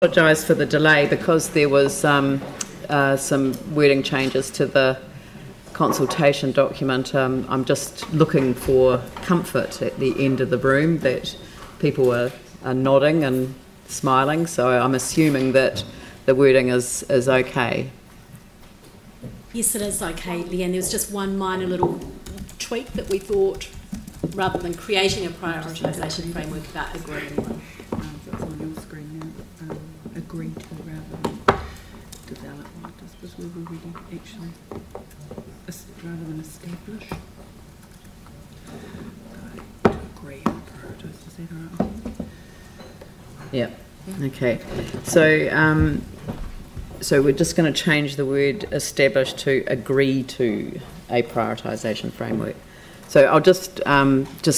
Apologise for the delay because there was some wording changes to the consultation document. I'm just looking for comfort at the end of the room that people are nodding and smiling, so I'm assuming that the wording is okay. Yes, it is okay, Leanne. There was just one minor little tweak that we thought, rather than creating a prioritisation framework, about agreeing one. So it's on your screen now. Agree to rather than develop. Because we've already actually, rather than establish. To agree and prioritise. Is that right? Yeah. Okay. So we're just going to change the word establish to agree to a prioritisation framework. So I'll just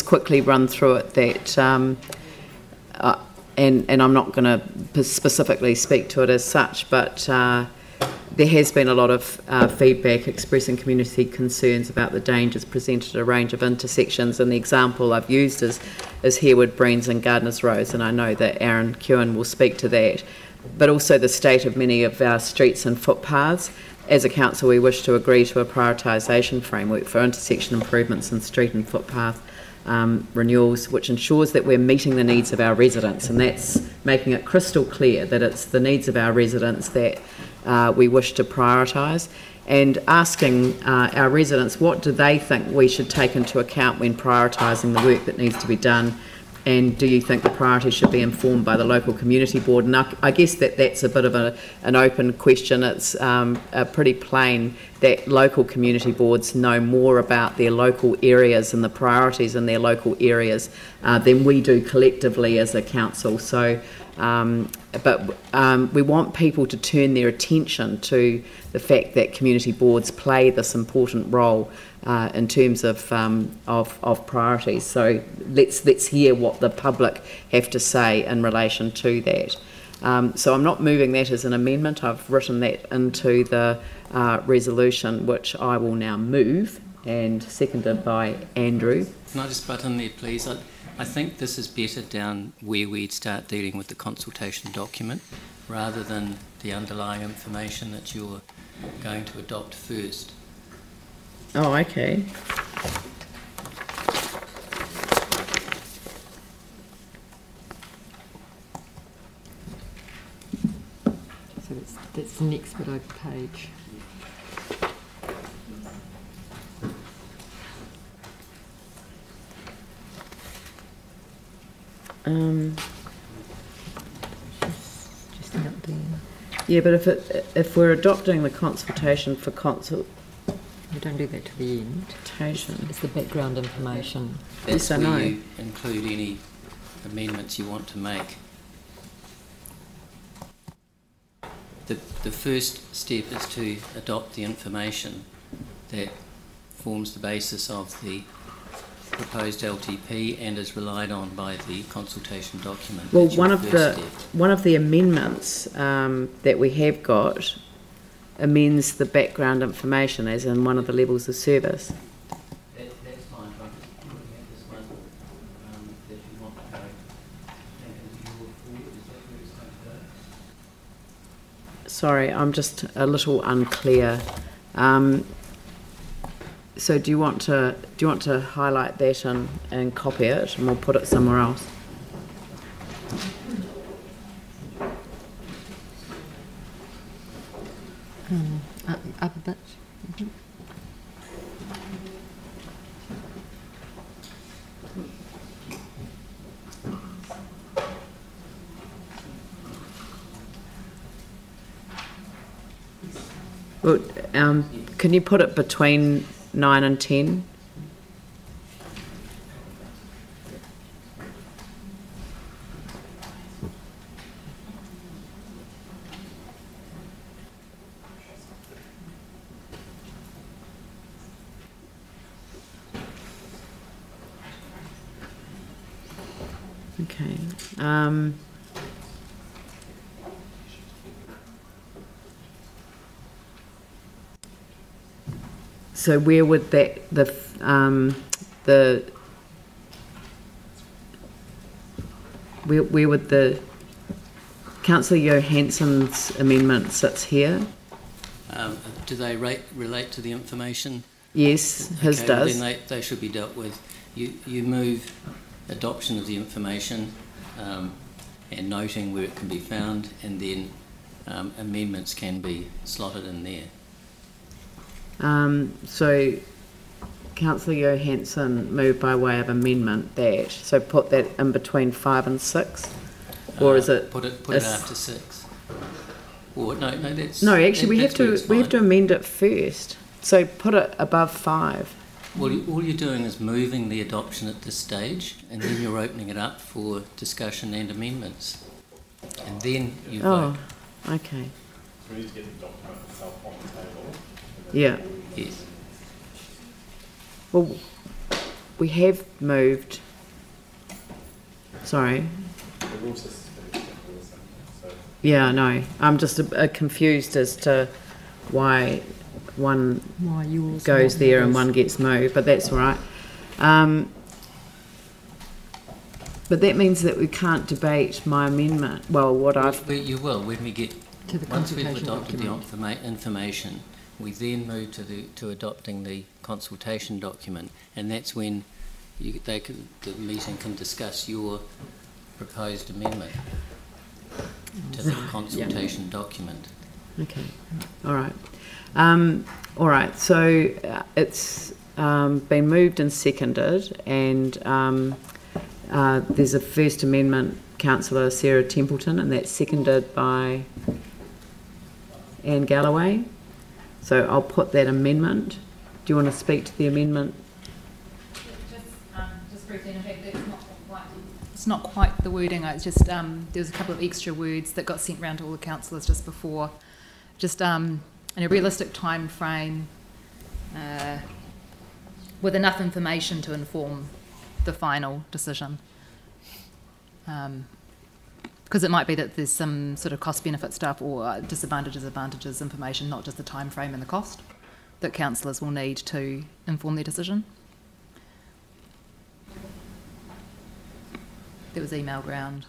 quickly run through it. That and I'm not going to specifically speak to it as such, but there has been a lot of feedback expressing community concerns about the dangers presented at a range of intersections, and the example I've used is Harewood, Breens and Gardeners Rows, and I know that Aaron Kewen will speak to that, but also the state of many of our streets and footpaths. As a council, we wish to agree to a prioritisation framework for intersection improvements and street and footpath renewals, which ensures that we're meeting the needs of our residents, and that's making it crystal clear that it's the needs of our residents that we wish to prioritise, and asking our residents what do they think we should take into account when prioritising the work that needs to be done, and do you think the priorities should be informed by the local community board? And I guess that's a bit of an open question. It's pretty plain that local community boards know more about their local areas and the priorities in their local areas than we do collectively as a council. So, but we want people to turn their attention to the fact that community boards play this important role in terms of priorities. So let's hear what the public have to say in relation to that. So I'm not moving that as an amendment. I've written that into the resolution, which I will now move, and seconded by Andrew. Can I just butt in there, please? I think this is better down where we'd start dealing with the consultation document rather than the underlying information that you're going to adopt first. Oh, okay. So that's the next bit over page. Just out there. Yeah, but if we're adopting the consultation for we don't do that to the end. It's the background information. That's where you include any amendments you want to make. The first step is to adopt the information that forms the basis of the proposed LTP and is relied on by the consultation document. Well, one of the amendments that we have got amends the background information as in one of the levels of service. That's fine, but I'm just looking at this one that you want to go and forward. Is that where it's going to go? Sorry, I'm just a little unclear. So do you want to highlight that and copy it, and we'll put it somewhere else? Up a bit. Well, can you put it between 9 and 10? Okay. So where would that where would the Councillor Johansson's amendment sits here. Do they relate to the information? Yes, his Okay, well, does. then they should be dealt with. You move adoption of the information and noting where it can be found, and then amendments can be slotted in there. So Councillor Johansson moved by way of amendment that, so put that in between 5 and 6, or is it? Put it after 6. Or no, that's No, actually, that's where it's we have to fine. amend it first. So put it above 5. Well, all you're doing is moving the adoption at this stage, and then you're opening it up for discussion and amendments, and then you vote. Oh, okay. So we need to get the document itself on the table. Yeah. Yes. Well, we have moved. Sorry. The rule system is pretty simple, isn't it? So Yeah, I know. I'm just a bit confused as to why one Why you also goes want there and those? one gets moved, but that's all right. But that means that we can't debate my amendment. Well, what I've... You will when we get To the once we've consultation adopted document. the information. We then move to adopting the consultation document, and that's when the meeting can discuss your proposed amendment to the consultation document. Okay, all right. All right, so it's been moved and seconded, and there's a first amendment, Councillor Sarah Templeton, and that's seconded by Anne Galloway. So I'll put that amendment. Do you want to speak to the amendment? Just briefly, in fact, it's not quite the wording. It's just there was a couple of extra words that got sent round to all the councillors just before. Just in a realistic time frame, with enough information to inform the final decision. Because it might be that there's some sort of cost-benefit stuff or disadvantages, advantages information, not just the time frame and the cost, that councillors will need to inform their decision. There was email round.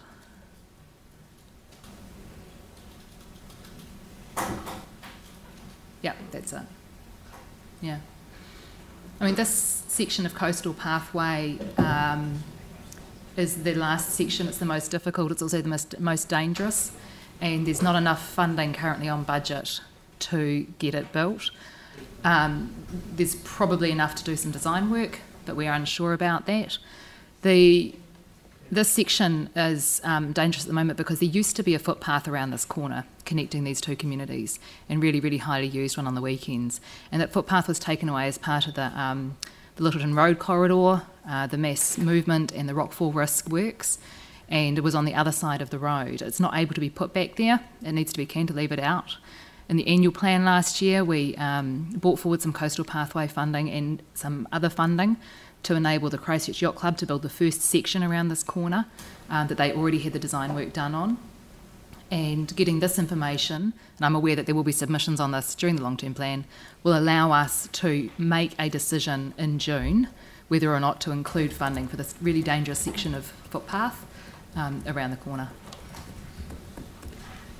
Yeah, that's it. Yeah. I mean, this section of Coastal Pathway is the last section. It's the most difficult. It's also the most dangerous. And there's not enough funding currently on budget to get it built. There's probably enough to do some design work, but we are unsure about that. This section is dangerous at the moment because there used to be a footpath around this corner connecting these two communities, and really, really highly used one on the weekends. And that footpath was taken away as part of the Littleton Road corridor, the mass movement and the rockfall risk works, and it was on the other side of the road. It's not able to be put back there. It needs to be cantilevered out. In the annual plan last year, we brought forward some coastal pathway funding and some other funding to enable the Christchurch Yacht Club to build the first section around this corner that they already had the design work done on. And getting this information, and I'm aware that there will be submissions on this during the long-term plan, will allow us to make a decision in June whether or not to include funding for this really dangerous section of footpath around the corner.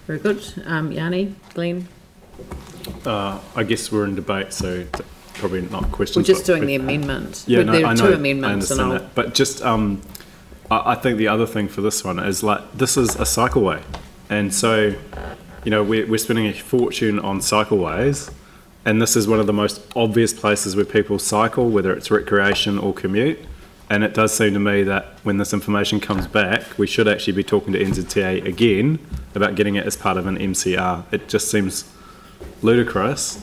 Very good. Yanni, Glenn? I guess we're in debate, so probably not questions. We're just doing the amendment. Yeah, There are I know, two amendments. I understand that. But just, I think the other thing for this one is this is a cycleway. And so, we're spending a fortune on cycleways, and this is one of the most obvious places where people cycle, whether it's recreation or commute. And it does seem to me that when this information comes back, we should actually be talking to NZTA again about getting it as part of an MCR. It just seems ludicrous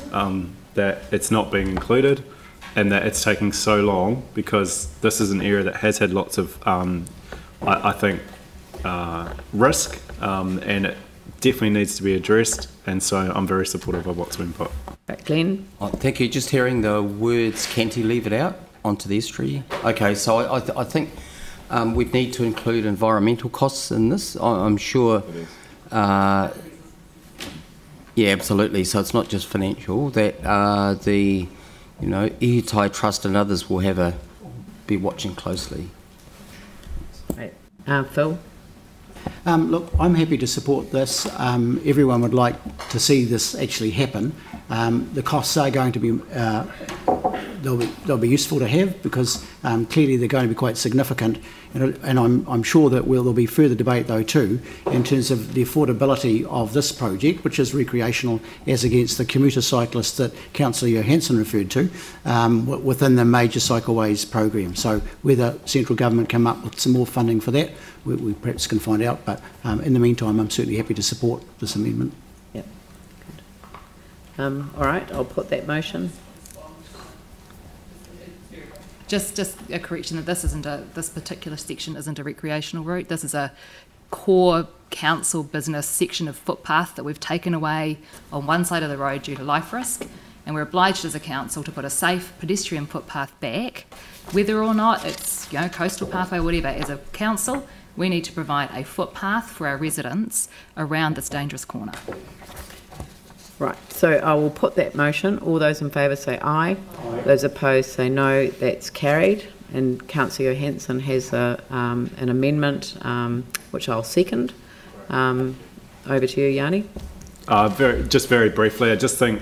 that it's not being included and that it's taking so long, because this is an area that has had lots of, I think, risk, and it definitely needs to be addressed, and so I'm very supportive of what's been put. Back, Glenn? Oh, thank you. Just hearing the words cantilevered out onto the estuary. Okay, so I think we need to include environmental costs in this. I'm sure. Yeah, absolutely. So it's not just financial. That the Ihitai Trust and others will be watching closely. Right. Phil? Look, I'm happy to support this. Everyone would like to see this actually happen. The costs are going to be, they'll be useful to have, because clearly they're going to be quite significant. And I'm sure that there'll be further debate though too in terms of the affordability of this project, which is recreational, as against the commuter cyclists that Councillor Johansson referred to within the major cycleways program. So whether central government come up with some more funding for that, we perhaps can find out. But in the meantime, I'm certainly happy to support this amendment. Yep. Good. All right, I'll put that motion. Just a correction that this particular section isn't a recreational route. This is a core council business section of footpath that we've taken away on one side of the road due to life risk, and we're obliged as a council to put a safe pedestrian footpath back, whether or not it's coastal pathway or whatever. As a council, we need to provide a footpath for our residents around this dangerous corner. Right, so I will put that motion. All those in favour say aye. Aye. Those opposed say no. That's carried. And Councillor Johansson has an amendment which I'll second. Over to you, Yanni. Very briefly, I just think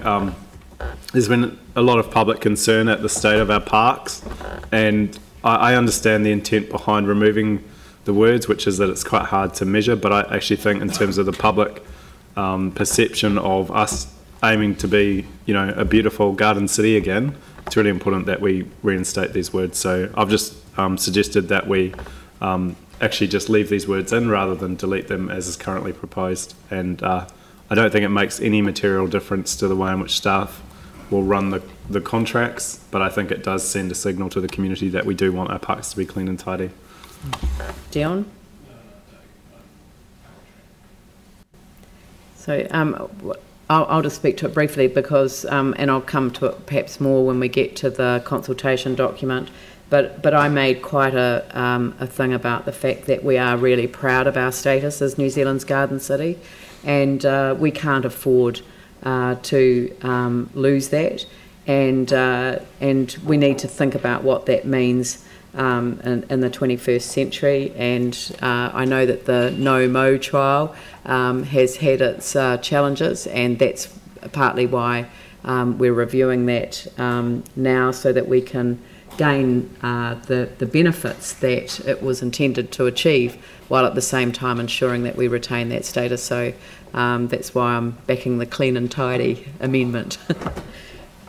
there's been a lot of public concern at the state of our parks, and I understand the intent behind removing the words, which is that it's quite hard to measure, but I actually think in terms of the public perception of us aiming to be, a beautiful garden city again, it's really important that we reinstate these words. So I've just suggested that we actually just leave these words in rather than delete them as is currently proposed. And I don't think it makes any material difference to the way in which staff will run the contracts, but I think it does send a signal to the community that we do want our parks to be clean and tidy. Dion? So I'll just speak to it briefly because, and I'll come to it perhaps more when we get to the consultation document, but I made quite a thing about the fact that we are really proud of our status as New Zealand's garden city, and we can't afford to lose that, and we need to think about what that means in the 21st century. And I know that the no-mow trial has had its challenges, and that's partly why we're reviewing that now, so that we can gain the benefits that it was intended to achieve, while at the same time ensuring that we retain that status. So that's why I'm backing the clean and tidy amendment.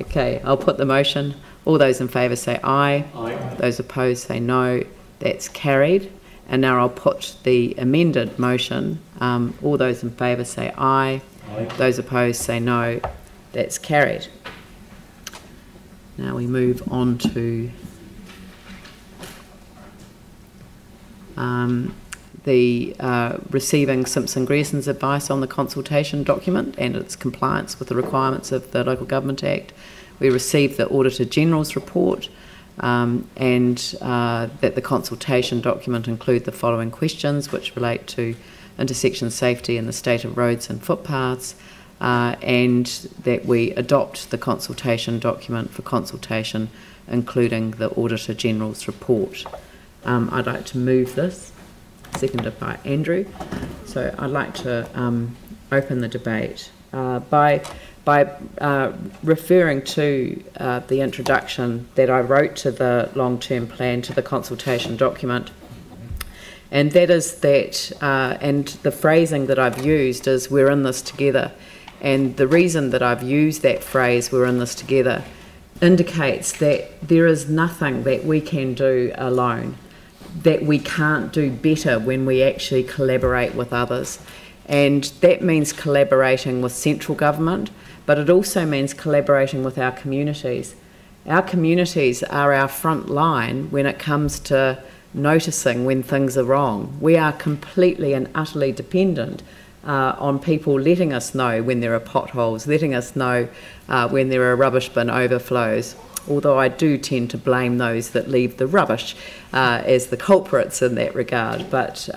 Okay, I'll put the motion. All those in favour say aye. Aye. Those opposed say no. That's carried. And now I'll put the amended motion. All those in favour say aye. Aye. Those opposed say no. That's carried. Now we move on to receiving Simpson Grierson's advice on the consultation document and its compliance with the requirements of the Local Government Act. We received the Auditor General's report, and that the consultation document include the following questions, which relate to intersection safety and the state of roads and footpaths, and that we adopt the consultation document for consultation, including the Auditor General's report. I'd like to move this, seconded by Andrew. So I'd like to open the debate by referring to the introduction that I wrote to the long-term plan, to the consultation document, and that is that, and the phrasing that I've used is "we're in this together," and the reason that I've used that phrase "we're in this together" indicates that there is nothing that we can do alone, that we can't do better when we actually collaborate with others. And that means collaborating with central government, but it also means collaborating with our communities. Our communities are our front line when it comes to noticing when things are wrong. We are completely and utterly dependent on people letting us know when there are potholes, letting us know when there are rubbish bin overflows, although I do tend to blame those that leave the rubbish as the culprits in that regard. But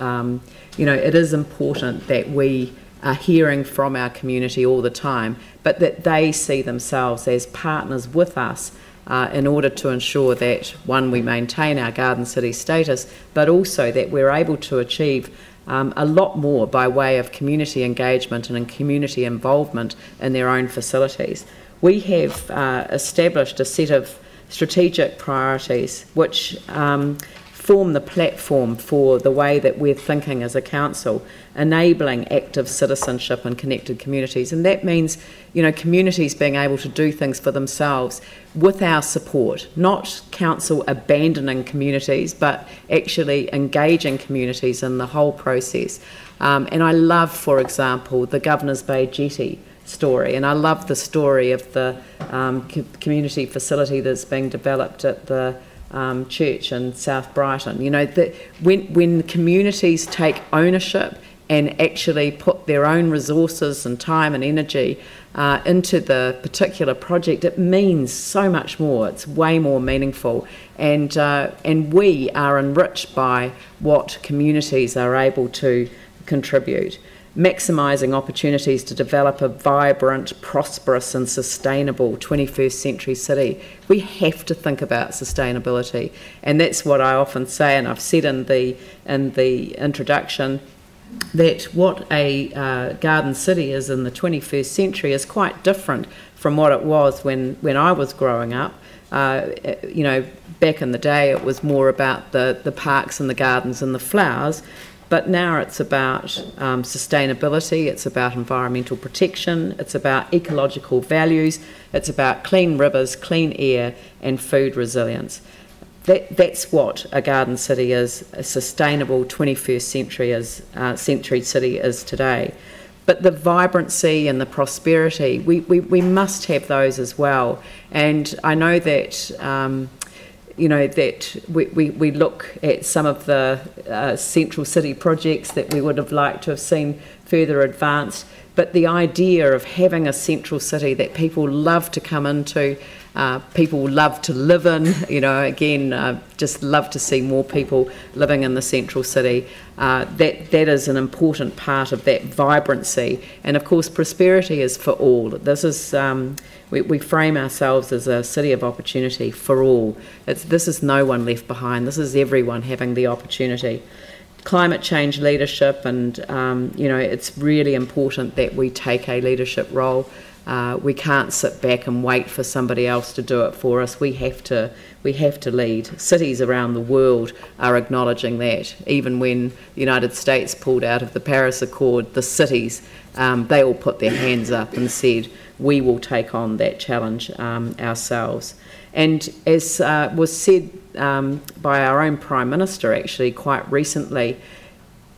it is important that we are hearing from our community all the time, but that they see themselves as partners with us in order to ensure that, one, we maintain our garden city status, but also that we're able to achieve a lot more by way of community engagement and community involvement in their own facilities. We have established a set of strategic priorities which form the platform for the way that we're thinking as a council, enabling active citizenship and connected communities. And that means, you know, communities being able to do things for themselves with our support, not council abandoning communities, but actually engaging communities in the whole process. And I love, for example, the Governor's Bay Jetty story, and I love the story of the community facility that's being developed at the church in South Brighton. You know, that when communities take ownership and actually put their own resources and time and energy into the particular project, it means so much more. It's way more meaningful, and we are enriched by what communities are able to contribute. Maximising opportunities to develop a vibrant, prosperous and sustainable 21st century city. We have to think about sustainability, and that's what I often say, and I've said in the introduction, that what a garden city is in the 21st century is quite different from what it was when I was growing up. You know, back in the day it was more about the parks and the gardens and the flowers, but now it's about sustainability, it's about environmental protection, it's about ecological values, it's about clean rivers, clean air and food resilience. That's what a garden city is, a sustainable 21st century city is today. But the vibrancy and the prosperity, we must have those as well. And I know that you know, that we look at some of the central city projects that we would have liked to have seen further advanced, but the idea of having a central city that people love to come into, people love to live in, you know, again, just love to see more people living in the central city. That is an important part of that vibrancy. And of course, prosperity is for all. This is, we frame ourselves as a city of opportunity for all. This is no one left behind. This is everyone having the opportunity. Climate change leadership, and you know, it's really important that we take a leadership role. We can't sit back and wait for somebody else to do it for us. We have to lead. Cities around the world are acknowledging that. Even when the United States pulled out of the Paris Accord, the cities, they all put their hands up and said, we will take on that challenge ourselves. And as was said by our own Prime Minister actually quite recently,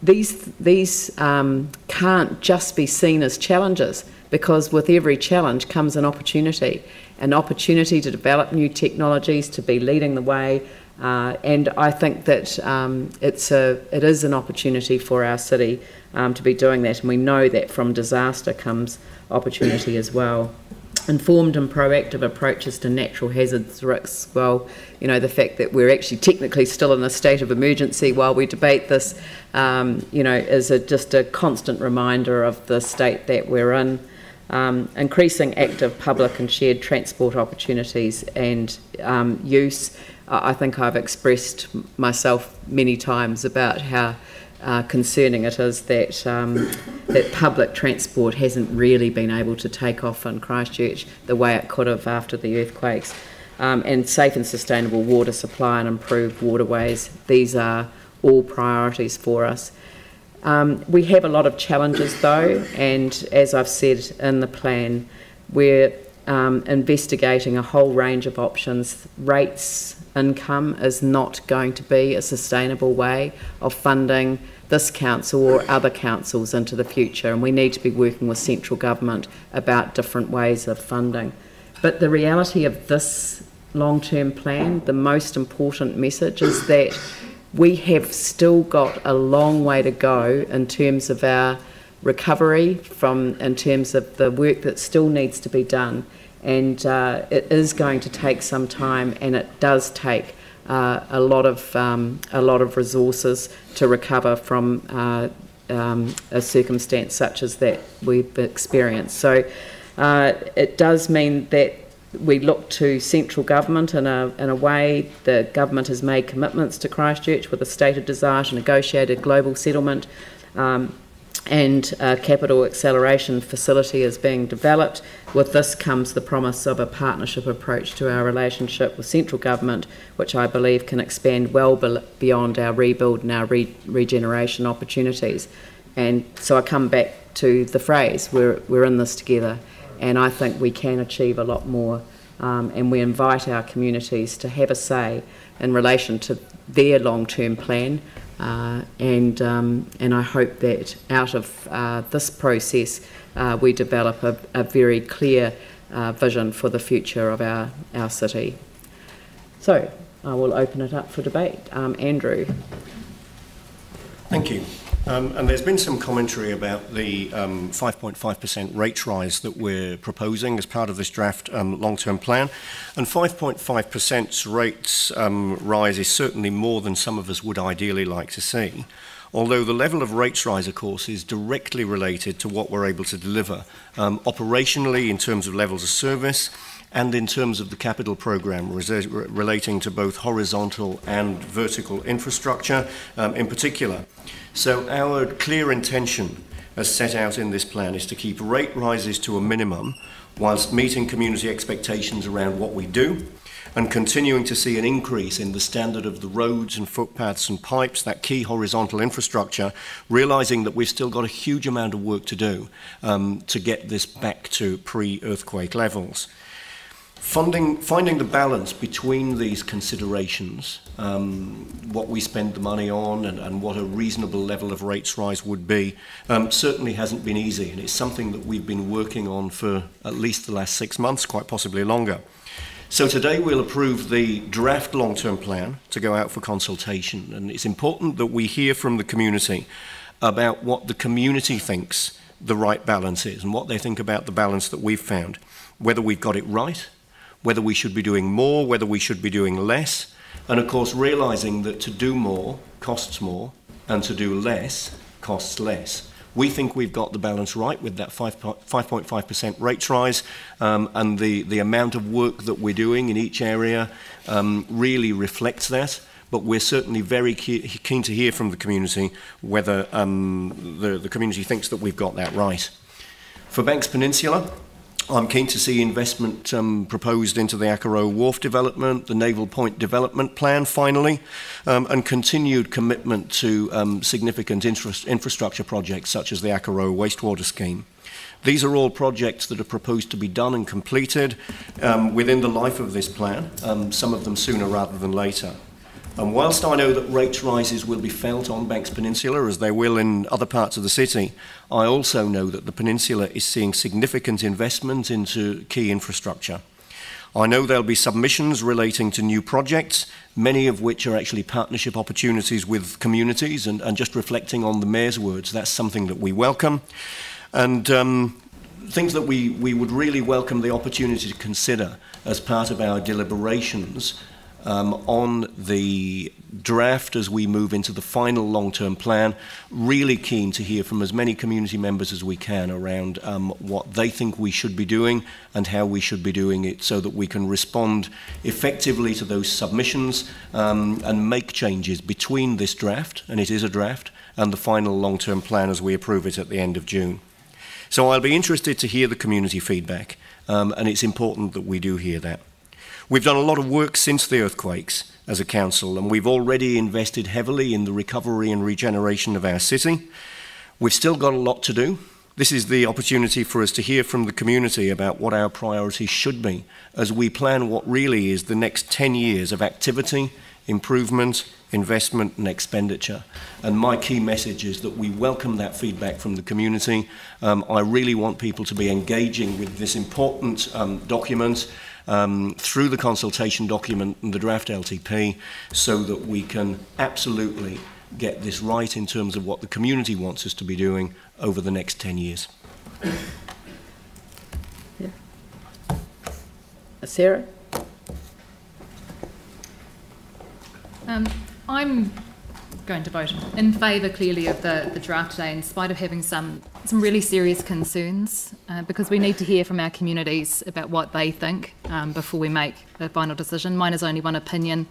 these can't just be seen as challenges, because with every challenge comes an opportunity to develop new technologies, to be leading the way, and I think that it is an opportunity for our city to be doing that, and we know that from disaster comes opportunity as well. Informed and proactive approaches to natural hazards risks. Well, you know, the fact that we're actually technically still in a state of emergency while we debate this, you know, is just a constant reminder of the state that we're in. Increasing active public and shared transport opportunities and use. I think I've expressed myself many times about how concerning it is that that public transport hasn't really been able to take off in Christchurch the way it could have after the earthquakes. And safe and sustainable water supply and improved waterways. These are all priorities for us. We have a lot of challenges though, and as I've said in the plan, we're investigating a whole range of options. Rates income is not going to be a sustainable way of funding this council or other councils into the future, and we need to be working with central government about different ways of funding. But the reality of this long-term plan, the most important message is that we have still got a long way to go in terms of our recovery, in terms of the work that still needs to be done, and it is going to take some time, and it does take a lot of resources to recover from a circumstance such as that we've experienced. So it does mean that we look to central government in a way. The government has made commitments to Christchurch with a stated desire to negotiate a global settlement. And a capital acceleration facility is being developed. With this comes the promise of a partnership approach to our relationship with central government, which I believe can expand well beyond our rebuild and our regeneration opportunities. And so I come back to the phrase, we're in this together, and I think we can achieve a lot more, and we invite our communities to have a say in relation to their long-term plan. And I hope that out of this process we develop a very clear vision for the future of our city. So I will open it up for debate. Andrew. Thank you. And there's been some commentary about the 5.5% rate rise that we're proposing as part of this draft long-term plan. And 5.5% rates rise is certainly more than some of us would ideally like to see. Although the level of rates rise, of course, is directly related to what we're able to deliver operationally in terms of levels of service and in terms of the capital programme relating to both horizontal and vertical infrastructure in particular. So our clear intention as set out in this plan is to keep rate rises to a minimum whilst meeting community expectations around what we do and continuing to see an increase in the standard of the roads and footpaths and pipes, that key horizontal infrastructure, realising that we've still got a huge amount of work to do to get this back to pre-earthquake levels. Finding the balance between these considerations, what we spend the money on and what a reasonable level of rates rise would be, certainly hasn't been easy, and it's something that we've been working on for at least the last 6 months, quite possibly longer. So today we'll approve the draft long-term plan to go out for consultation, and it's important that we hear from the community about what the community thinks the right balance is and what they think about the balance that we've found, whether we've got it right, whether we should be doing more, whether we should be doing less, and of course realising that to do more costs more and to do less costs less. We think we've got the balance right with that 5.5% rates rise, and the amount of work that we're doing in each area really reflects that, but we're certainly very keen to hear from the community whether the community thinks that we've got that right. For Banks Peninsula, I'm keen to see investment proposed into the Akaroa Wharf development, the Naval Point development plan finally, and continued commitment to significant infrastructure projects such as the Akaroa wastewater scheme. These are all projects that are proposed to be done and completed within the life of this plan, some of them sooner rather than later. And whilst I know that rates rises will be felt on Banks Peninsula, as they will in other parts of the city, I also know that the peninsula is seeing significant investment into key infrastructure. I know there'll be submissions relating to new projects, many of which are actually partnership opportunities with communities, and just reflecting on the Mayor's words, that's something that we welcome. And things that we would really welcome the opportunity to consider as part of our deliberations on the draft as we move into the final long-term plan. Really keen to hear from as many community members as we can around what they think we should be doing and how we should be doing it so that we can respond effectively to those submissions and make changes between this draft, and it is a draft, and the final long-term plan as we approve it at the end of June. So I'll be interested to hear the community feedback, and it's important that we do hear that. We've done a lot of work since the earthquakes as a council, and we've already invested heavily in the recovery and regeneration of our city. We've still got a lot to do. This is the opportunity for us to hear from the community about what our priorities should be as we plan what really is the next 10 years of activity, improvement, investment and expenditure. And my key message is that we welcome that feedback from the community. I really want people to be engaging with this important document through the consultation document and the draft LTP so that we can absolutely get this right in terms of what the community wants us to be doing over the next 10 years. Yeah. Sarah? I'm going to vote in favour, clearly, of the draft today, in spite of having some really serious concerns, because we need to hear from our communities about what they think before we make a final decision. Mine is only one opinion,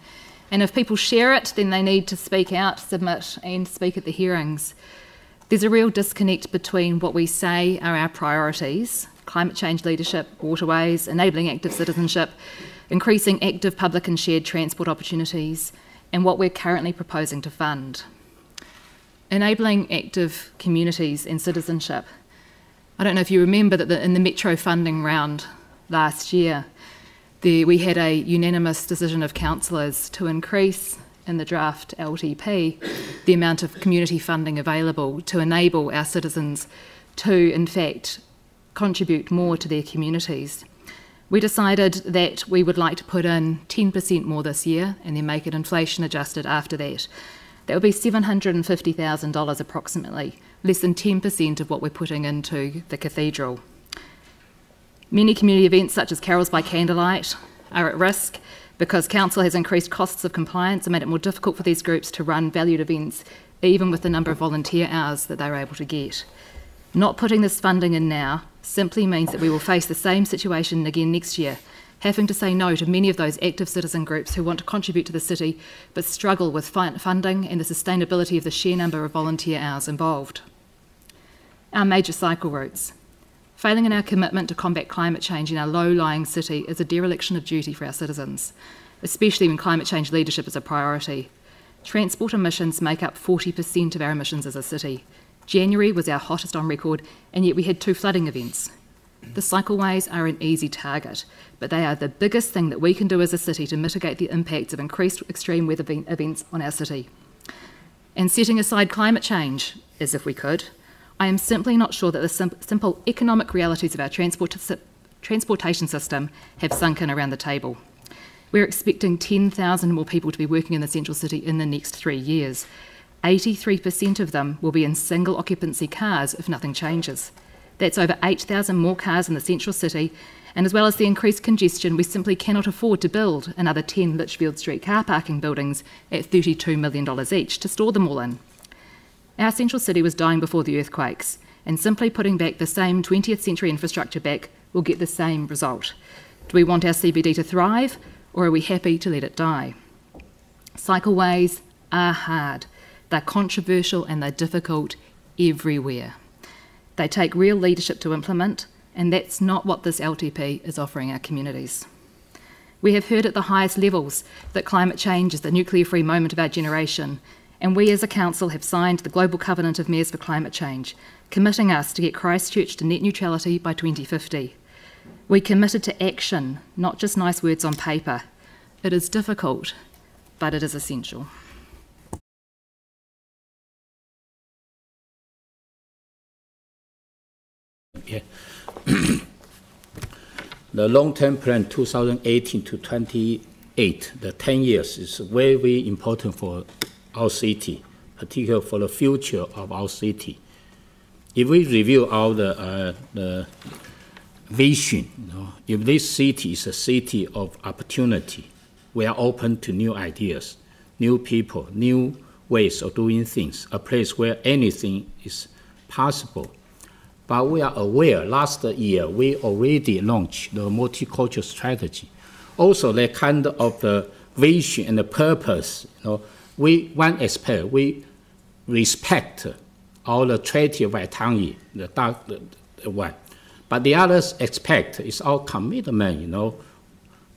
and if people share it, then they need to speak out, submit and speak at the hearings. There's a real disconnect between what we say are our priorities, climate change leadership, waterways, enabling active citizenship, increasing active public and shared transport opportunities, and what we're currently proposing to fund. Enabling active communities and citizenship. I don't know if you remember that in the Metro funding round last year, we had a unanimous decision of councillors to increase in the draft LTP the amount of community funding available to enable our citizens to, in fact, contribute more to their communities. We decided that we would like to put in 10% more this year and then make it inflation adjusted after that. That would be $750,000 approximately, less than 10% of what we're putting into the cathedral. Many community events such as Carols by Candlelight are at risk because council has increased costs of compliance and made it more difficult for these groups to run valued events, even with the number of volunteer hours that they're able to get. Not putting this funding in now simply means that we will face the same situation again next year, having to say no to many of those active citizen groups who want to contribute to the city but struggle with funding and the sustainability of the sheer number of volunteer hours involved. Our major cycle routes. Failing in our commitment to combat climate change in our low-lying city is a dereliction of duty for our citizens, especially when climate change leadership is a priority. Transport emissions make up 40% of our emissions as a city. January was our hottest on record, and yet we had 2 flooding events. The cycleways are an easy target, but they are the biggest thing that we can do as a city to mitigate the impacts of increased extreme weather events on our city. And setting aside climate change, as if we could, I am simply not sure that the simple economic realities of our transportation system have sunk in around the table. We're expecting 10,000 more people to be working in the central city in the next 3 years. 83% of them will be in single occupancy cars if nothing changes. That's over 8,000 more cars in the central city, and as well as the increased congestion, we simply cannot afford to build another 10 Litchfield Street car parking buildings at $32 million each to store them all in. Our central city was dying before the earthquakes, and simply putting back the same 20th century infrastructure back will get the same result. Do we want our CBD to thrive, or are we happy to let it die? Cycleways are hard. They're controversial and they're difficult everywhere. They take real leadership to implement, and that's not what this LTP is offering our communities. We have heard at the highest levels that climate change is the nuclear-free moment of our generation, and we as a council have signed the Global Covenant of Mayors for Climate Change, committing us to get Christchurch to net neutrality by 2050. We committed to action, not just nice words on paper. It is difficult, but it is essential. Yeah. The long-term plan 2018 to 28, the 10 years is very, very important for our city, particularly for the future of our city. If we review all the vision, if this city is a city of opportunity, we are open to new ideas, new people, new ways of doing things, a place where anything is possible. But we are aware, last year we already launched the multicultural strategy. Also, that kind of the vision and the purpose, one aspect, we respect all the Treaty of Waitangi, the one. But the other aspect is our commitment,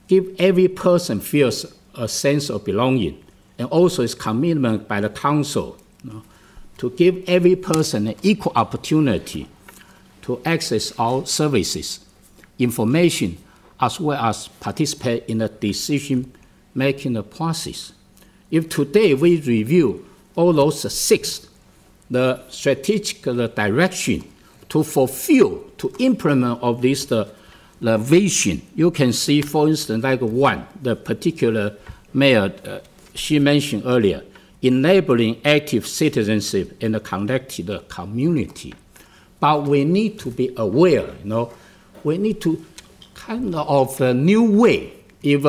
give every person feels a sense of belonging, and also its commitment by the council to give every person an equal opportunity to access our services, information, as well as participate in the decision-making process. If today we review all those 6, the strategic direction to fulfill, to implement of this, the vision, you can see, for instance, like one, the particular mayor, she mentioned earlier, enabling active citizenship in a connected community. But we need to be aware, we need to kind of a new way. If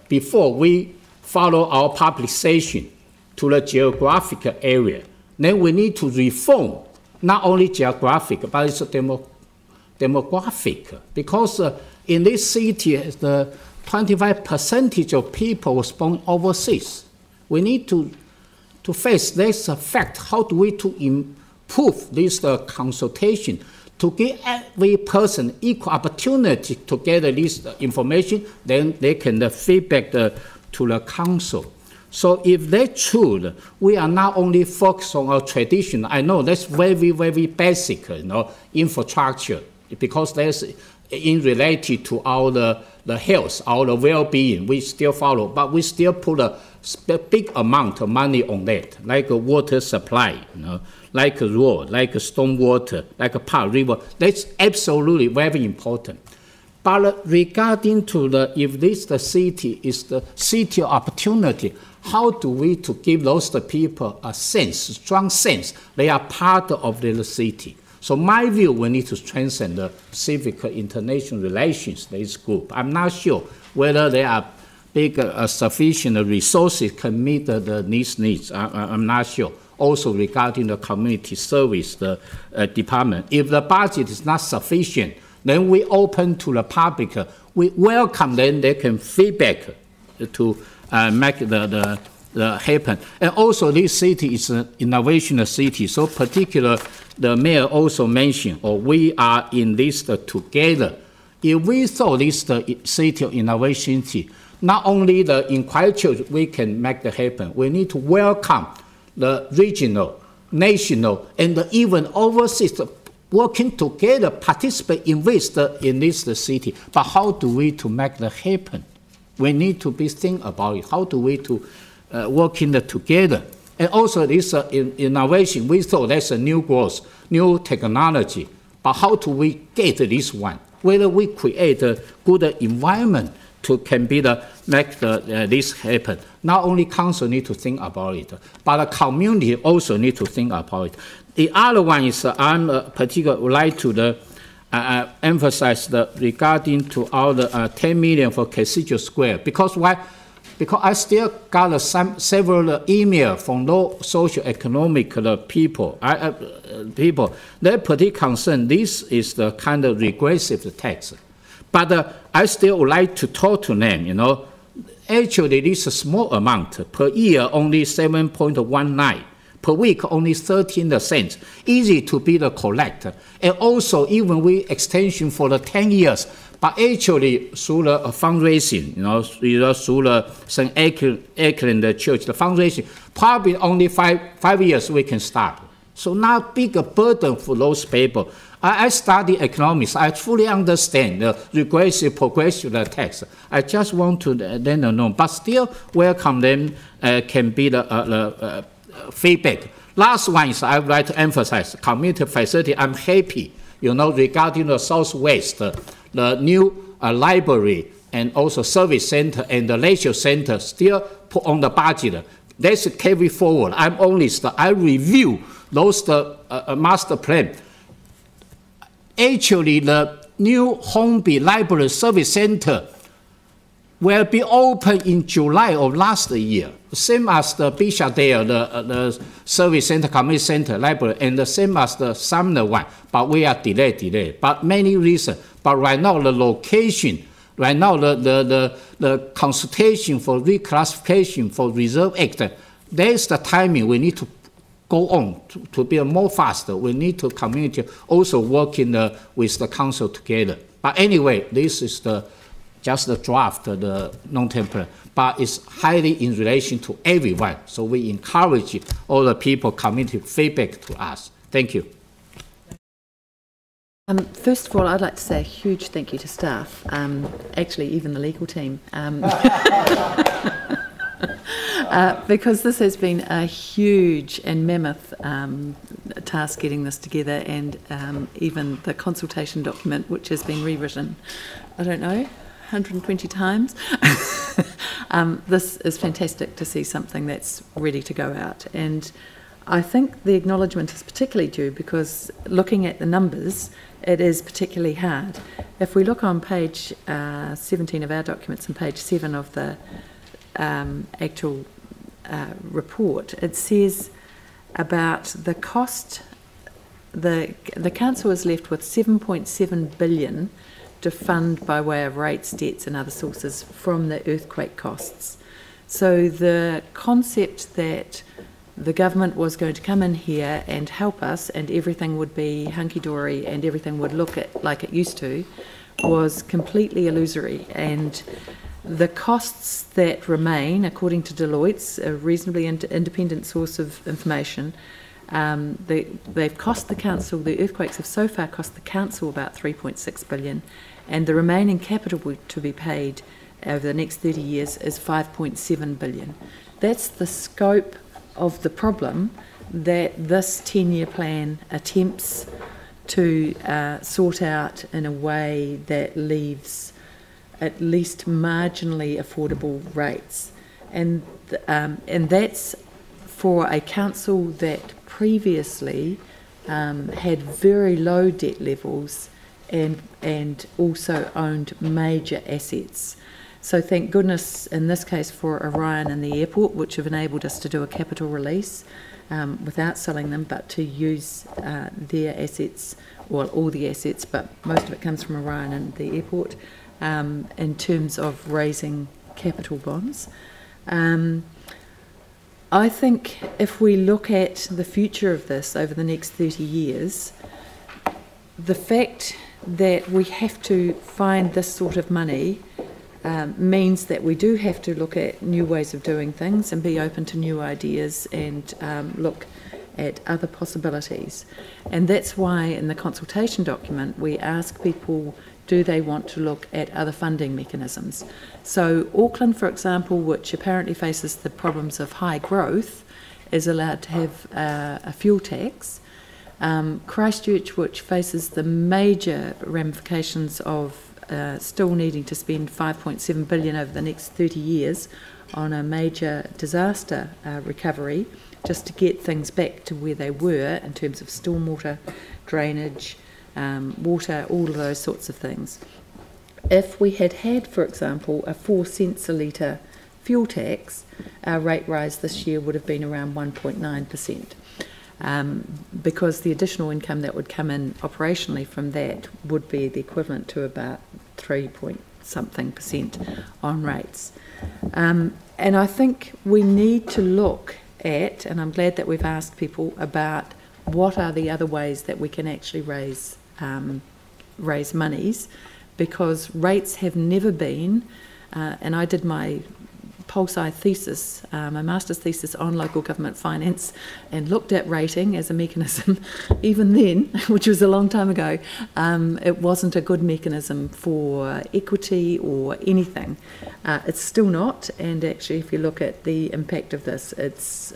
before we follow our publication to the geographic area, then we need to reform not only geographic, but it's demographic. Because in this city, the 25% of people was born overseas. We need to face this fact. How do we to improve this consultation to give every person equal opportunity to get this information, then they can feedback to the council. So if that's true, we are not only focused on our tradition. I know that's very, very basic, infrastructure, because that's in related to our the health, our well-being. We still follow, but we still put a big amount of money on that, like a water supply, like a road, like a stormwater, like a park, river. That's absolutely very important. But regarding to if this the city is the city of opportunity, how do we to give those people a sense, strong sense, they are part of the city? So my view, we need to strengthen the civic international relations, this group. I'm not sure whether there are big sufficient resources can meet the needs. I'm not sure. Also regarding the community service department, if the budget is not sufficient, then we open to the public. We welcome them, they can feedback to make the happen. And also this city is an innovation city, so particular the mayor also mentioned, or we are in this together. If we saw this the city of innovation city, not only in Christchurch we can make that happen, we need to welcome the regional, national, and even overseas working together, participate, invest in this city. But how do we to make that happen? We need to be think about it. How do we to working together? And also this innovation, we thought that's a new growth, new technology. But how do we get this one? Whether we create a good environment to can be make this happen. Not only council need to think about it, but the community also need to think about it. The other one is I'm particularly would like to emphasize regarding to our 10 million for Cathedral Square. Because why? Because I still got several emails from low socio-economic people. They're pretty concerned. This is the kind of regressive tax. But I still would like to talk to them, Actually, this is a small amount. Per year, only 7.19. Per week, only 13 cents. Easy to be the collector. And also, even we extension for the 10 years, but actually through the fundraising, through the St. Auckland Church, the fundraising, probably only five years we can start. So not big a burden for those people. I study economics. I fully understand the regressive, progressive tax. I just want to then know, but still welcome them can be the feedback. Last one is I would like to emphasize community facility. I'm happy, regarding the Southwest, the new library and also service center and the leisure center still put on the budget. Let's carry forward. I'm honest. I review those master plan. Actually, the new Hornby Library Service Center will be open in July of last year, same as the Bishadale, the Service Center, Community Center, Library, and the same as the Sumner one, but we are delayed. But many reasons. But right now, the location, right now, the consultation for reclassification for Reserve Act, there's the timing we need to go on to be more faster. We need to community also working with the council together. But anyway, this is just the draft, the long-term plan, but it's highly in relation to everyone. So we encourage all the people, community feedback to us. Thank you. First of all, I'd like to say a huge thank you to staff, actually even the legal team. Because this has been a huge and mammoth task getting this together, and even the consultation document, which has been rewritten, I don't know, 120 times. This is fantastic to see something that's ready to go out. And I think the acknowledgement is particularly due because looking at the numbers, it is particularly hard. If we look on page 17 of our documents and page 7 of the actual report, it says about the cost, the council is left with 7.7 billion to fund by way of rates, debts and other sources from the earthquake costs. So the concept that the government was going to come in here and help us and everything would be hunky-dory and everything would look like it used to, was completely illusory. And the costs that remain, according to Deloitte's, a reasonably independent source of information, they've cost the council, the earthquakes have so far cost the council about 3.6 billion, and the remaining capital to be paid over the next 30 years is 5.7 billion. That's the scope of the problem that this 10-year plan attempts to sort out in a way that leaves at least marginally affordable rates. And that's for a council that previously had very low debt levels and also owned major assets. So thank goodness in this case for Orion and the airport, which have enabled us to do a capital release without selling them, but to use their assets, well, all the assets, but most of it comes from Orion and the airport, in terms of raising capital bonds. I think if we look at the future of this over the next 30 years, the fact that we have to find this sort of money means that we do have to look at new ways of doing things and be open to new ideas and look at other possibilities. And that's why in the consultation document we ask people, do they want to look at other funding mechanisms? So Auckland, for example, which apparently faces the problems of high growth, is allowed to have a fuel tax. Christchurch, which faces the major ramifications of still needing to spend 5.7 billion over the next 30 years on a major disaster recovery, just to get things back to where they were in terms of stormwater, drainage, water, all of those sorts of things. If we had had, for example, a 4 cents a litre fuel tax, our rate rise this year would have been around 1.9%. Because the additional income that would come in operationally from that would be the equivalent to about 3-point-something% on rates. And I think we need to look at, and I'm glad that we've asked people about what are the other ways that we can actually raise monies, because rates have never been, and I did my Pulsi thesis, my master's thesis on local government finance, and looked at rating as a mechanism. Even then, which was a long time ago, it wasn't a good mechanism for equity or anything. It's still not, and actually if you look at the impact of this, it's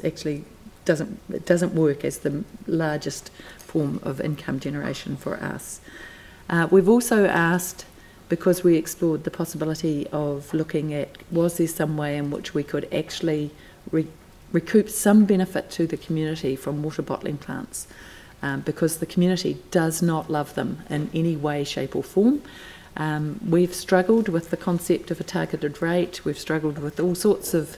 actually doesn't work as the largest form of income generation for us. We've also asked, because we explored the possibility of looking at, was there some way in which we could actually recoup some benefit to the community from water bottling plants, because the community does not love them in any way, shape or form. We've struggled with the concept of a targeted rate, we've struggled with all sorts of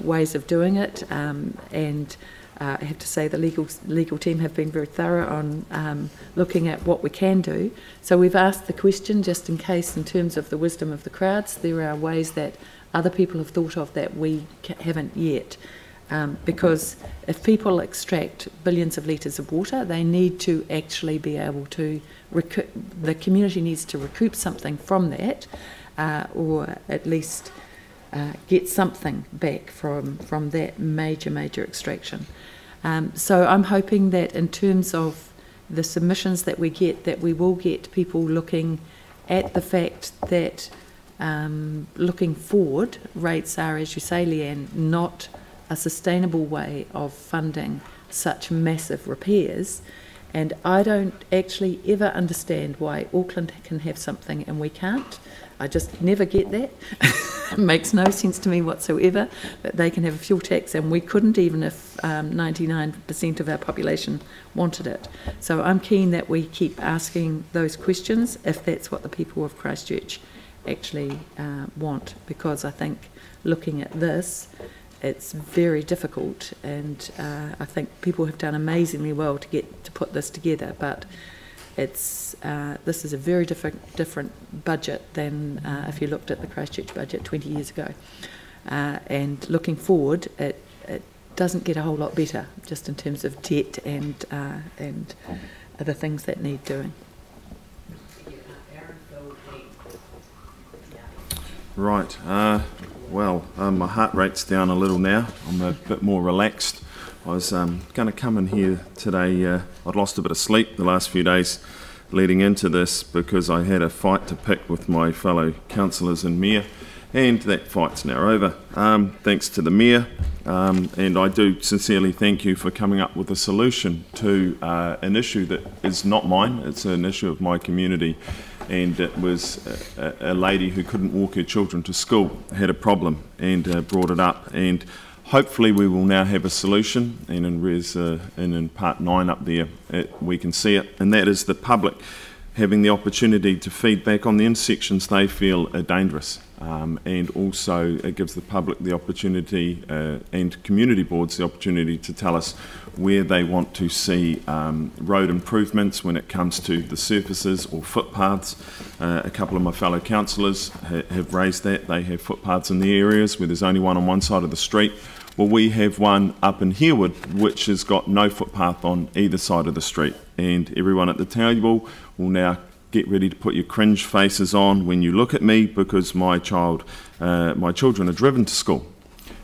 ways of doing it, and I have to say the legal team have been very thorough on looking at what we can do. So we've asked the question, just in case, in terms of the wisdom of the crowds, there are ways that other people have thought of that we haven't yet. Because if people extract billions of litres of water, they need to actually be able to, the community needs to recoup something from that, or at least get something back from that major extraction. So I'm hoping that in terms of the submissions that we get, that we will get people looking at the fact that looking forward, rates are, as you say, Leanne, not a sustainable way of funding such massive repairs. And I don't actually ever understand why Auckland can have something and we can't. I just never get that. It makes no sense to me whatsoever that they can have a fuel tax and we couldn't, even if 99% of our population wanted it. So I'm keen that we keep asking those questions if that's what the people of Christchurch actually want, because I think looking at this, it's very difficult, and I think people have done amazingly well to put this together, but it's this is a very different budget than if you looked at the Christchurch budget 20 years ago. and looking forward, it doesn't get a whole lot better, just in terms of debt and other things that need doing. Right. Well, my heart rate's down a little now. I'm a bit more relaxed. I was going to come in here today. I'd lost a bit of sleep the last few days leading into this because I had a fight to pick with my fellow councillors and mayor, and that fight's now over. Thanks to the mayor, and I do sincerely thank you for coming up with a solution to an issue that is not mine. It's an issue of my community. And it was a lady who couldn't walk her children to school, had a problem, and brought it up. And hopefully we will now have a solution, and in part 9 up there we can see it, and that is the public having the opportunity to feed back on the intersections they feel are dangerous. And also it gives the public the opportunity and community boards the opportunity to tell us where they want to see road improvements when it comes to the surfaces or footpaths. A couple of my fellow councillors have raised that. They have footpaths in the areas where there's only one on one side of the street. Well, we have one up in Herwood which has got no footpath on either side of the street, and everyone at the table will now get ready to put your cringe faces on when you look at me, because my children are driven to school.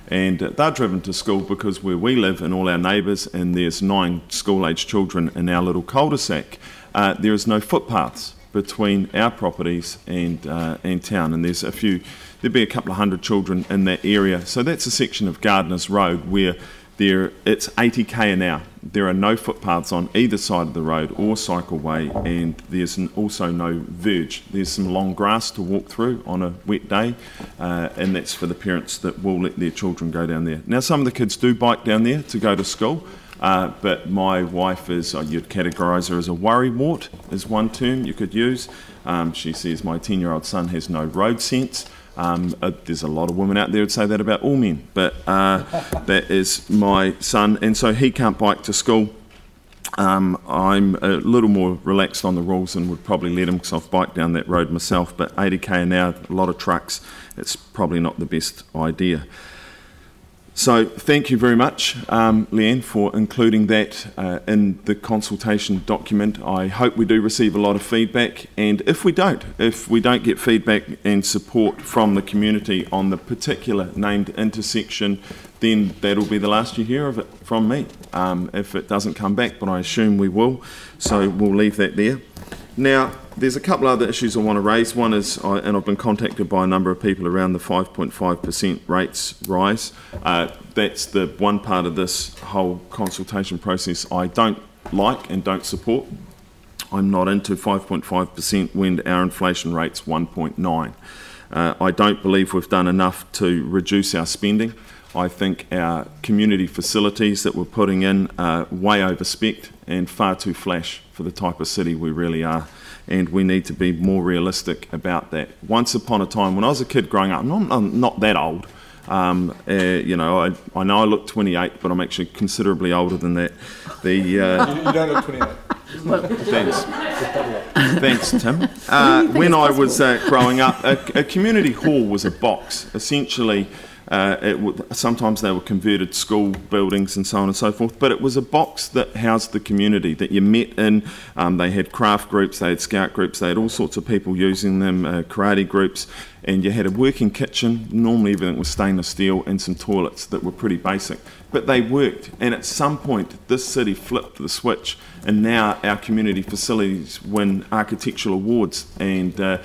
And they're driven to school because where we live and all our neighbours, and there's 9 school-aged children in our little cul-de-sac, there is no footpaths between our properties and town, and there'd be a couple of hundred children in that area. So that's a section of Gardeners Road where it's 80k an hour. There are no footpaths on either side of the road or cycleway, and there's also no verge. There's some long grass to walk through on a wet day, and that's for the parents that will let their children go down there. Now, some of the kids do bike down there to go to school, but my wife you'd categorise her as a worrywart, is one term you could use. She says my 10-year-old son has no road sense. There's a lot of women out there who'd say that about all men, but that is my son, and so he can't bike to school. I'm a little more relaxed on the rules and would probably let him, because I've biked down that road myself, but 80k an hour, a lot of trucks, it's probably not the best idea. So thank you very much, Leanne, for including that in the consultation document. I hope we do receive a lot of feedback, and if we don't get feedback and support from the community on the particular named intersection, then that'll be the last you hear of it from me, if it doesn't come back, but I assume we will, so we'll leave that there. Now, there's a couple other issues I want to raise. One is, and I've been contacted by a number of people around the 5.5% rates rise. That's the one part of this whole consultation process I don't like and don't support. I'm not into 5.5% when our inflation rate's 1.9. I don't believe we've done enough to reduce our spending. I think our community facilities that we're putting in are way over-specced and far too flash for the type of city we really are, and we need to be more realistic about that. Once upon a time, when I was a kid growing up, I'm not that old, you know, I know I look 28, but I'm actually considerably older than that. You don't look 28. Well, thanks, Tim. When I was growing up, a community hall was a box, essentially. Sometimes they were converted school buildings and so on and so forth, but it was a box that housed the community that you met in. They had craft groups, they had scout groups, they had all sorts of people using them, karate groups, and you had a working kitchen. Normally everything was stainless steel, and some toilets that were pretty basic, but they worked. And at some point this city flipped the switch, and now our community facilities win architectural awards, and they're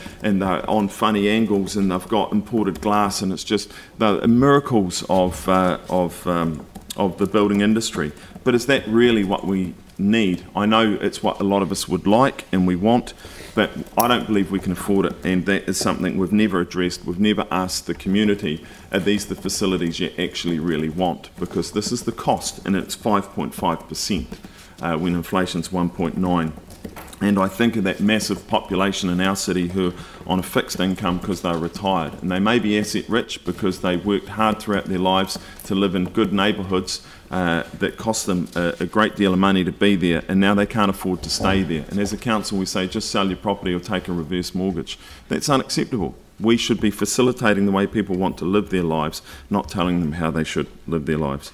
on funny angles, and they've got imported glass, and it's just the miracles of the building industry. But is that really what we need? I know it's what a lot of us would like and we want, but I don't believe we can afford it, and that is something we've never addressed. We've never asked the community, are these the facilities you actually really want? Because this is the cost, and it's 5.5% when inflation's 1.9. And I think of that massive population in our city who are on a fixed income because they're retired, and they may be asset rich because they worked hard throughout their lives to live in good neighbourhoods that cost them a great deal of money to be there, and now they can't afford to stay there. And as a council we say, just sell your property or take a reverse mortgage. That's unacceptable. We should be facilitating the way people want to live their lives, not telling them how they should live their lives.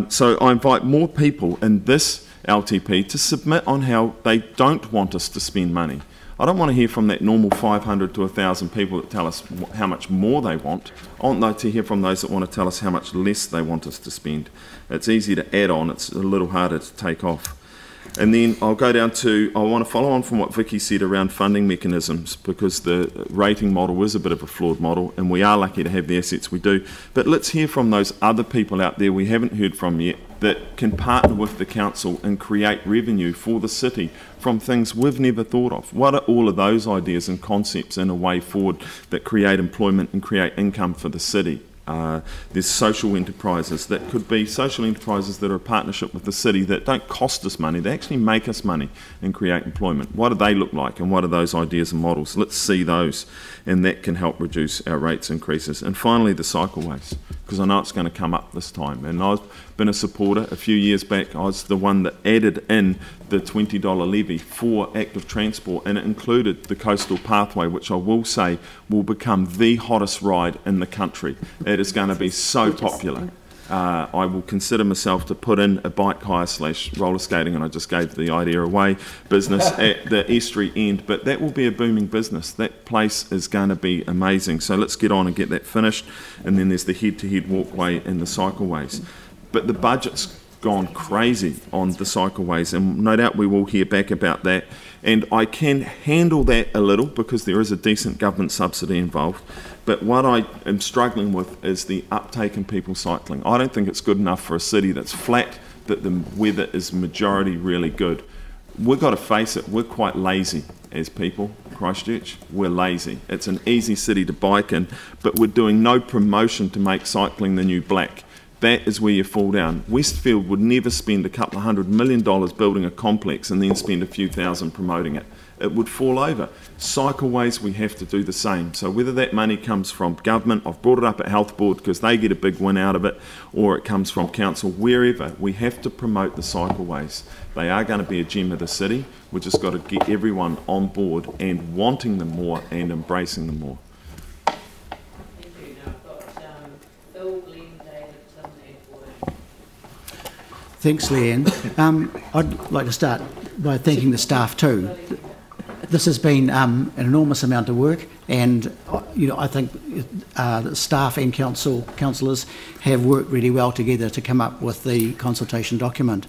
So I invite more people in this LTP to submit on how they don't want us to spend money. I don't want to hear from that normal 500 to 1,000 people that tell us how much more they want. I want to hear from those that want to tell us how much less they want us to spend. It's easy to add on, it's a little harder to take off. And then I'll go down to, I want to follow on from what Vicky said around funding mechanisms, because the rating model is a bit of a flawed model and we are lucky to have the assets we do. But let's hear from those other people out there we haven't heard from yet that can partner with the council and create revenue for the city from things we've never thought of. What are all of those ideas and concepts in a way forward that create employment and create income for the city? There's social enterprises that could be social enterprises that are a partnership with the city that don't cost us money, they actually make us money and create employment. What do they look like and what are those ideas and models? Let's see those, and that can help reduce our rates increases. And finally, the cycleways, because I know it's going to come up this time, and I've been a supporter. A few years back I was the one that added in the $20 levy for active transport, and it included the coastal pathway, which I will say will become the hottest ride in the country. It is going to be so popular. I will consider myself to put in a bike hire / roller skating, and I just gave the idea away, business at the estuary end, but that will be a booming business. That place is going to be amazing. So let's get on and get that finished. And then there's the head-to-head walkway and the cycleways. But the budget's gone crazy on the cycleways, and no doubt we will hear back about that. And I can handle that a little because there is a decent government subsidy involved. But what I am struggling with is the uptake in people cycling. I don't think it's good enough for a city that's flat, that the weather is majority really good. We've got to face it, we're quite lazy as people, Christchurch. We're lazy. It's an easy city to bike in, but we're doing no promotion to make cycling the new black. That is where you fall down. Westfield would never spend a couple of $100 million building a complex and then spend a few thousand promoting it. It would fall over. Cycleways, we have to do the same. So whether that money comes from government, I've brought it up at Health Board because they get a big win out of it, or it comes from council, wherever, we have to promote the cycleways. They are going to be a gem of the city. We've just got to get everyone on board and wanting them more and embracing them more. Thanks, Leanne. I'd like to start by thanking the staff too. This has been an enormous amount of work, and I think the staff and councillors have worked really well together to come up with the consultation document.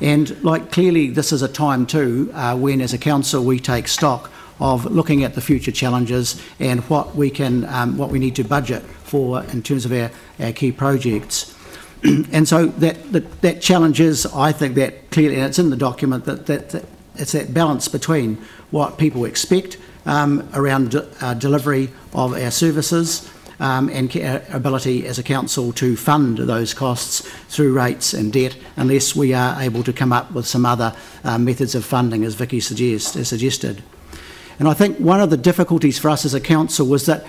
And clearly, this is a time too when, as a council, we take stock of looking at the future challenges and what we need to budget for in terms of our key projects. And so that challenge is, I think, that clearly, and it's in the document, that it's that balance between what people expect around delivery of our services and our ability as a council to fund those costs through rates and debt, unless we are able to come up with some other methods of funding, as Vicky suggested. And I think one of the difficulties for us as a council was that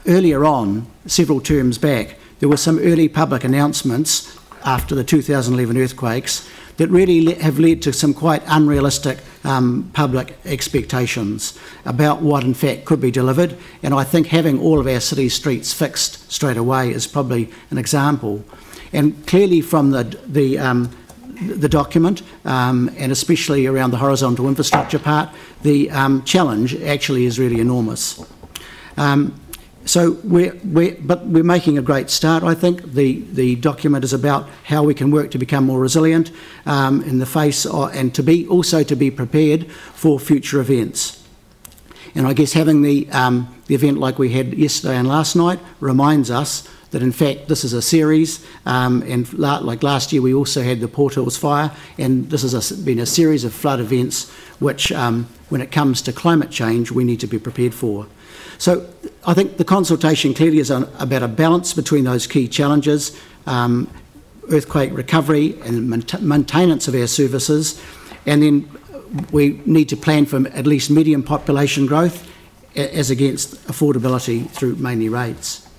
earlier on, several terms back, there were some early public announcements after the 2011 earthquakes that really have led to some quite unrealistic public expectations about what in fact could be delivered. And I think having all of our city streets fixed straight away is probably an example. And clearly from the document, and especially around the horizontal infrastructure part, the challenge actually is really enormous. So we're making a great start. I think the document is about how we can work to become more resilient in the face of, and to be prepared for future events. And I guess having the event like we had yesterday and last night reminds us that in fact this is a series, and like last year we also had the Port Hills fire, and this has been a series of flood events which when it comes to climate change we need to be prepared for. So I think the consultation clearly is about a balance between those key challenges, earthquake recovery and maintenance of our services, and then we need to plan for at least medium population growth as against affordability through mainly rates.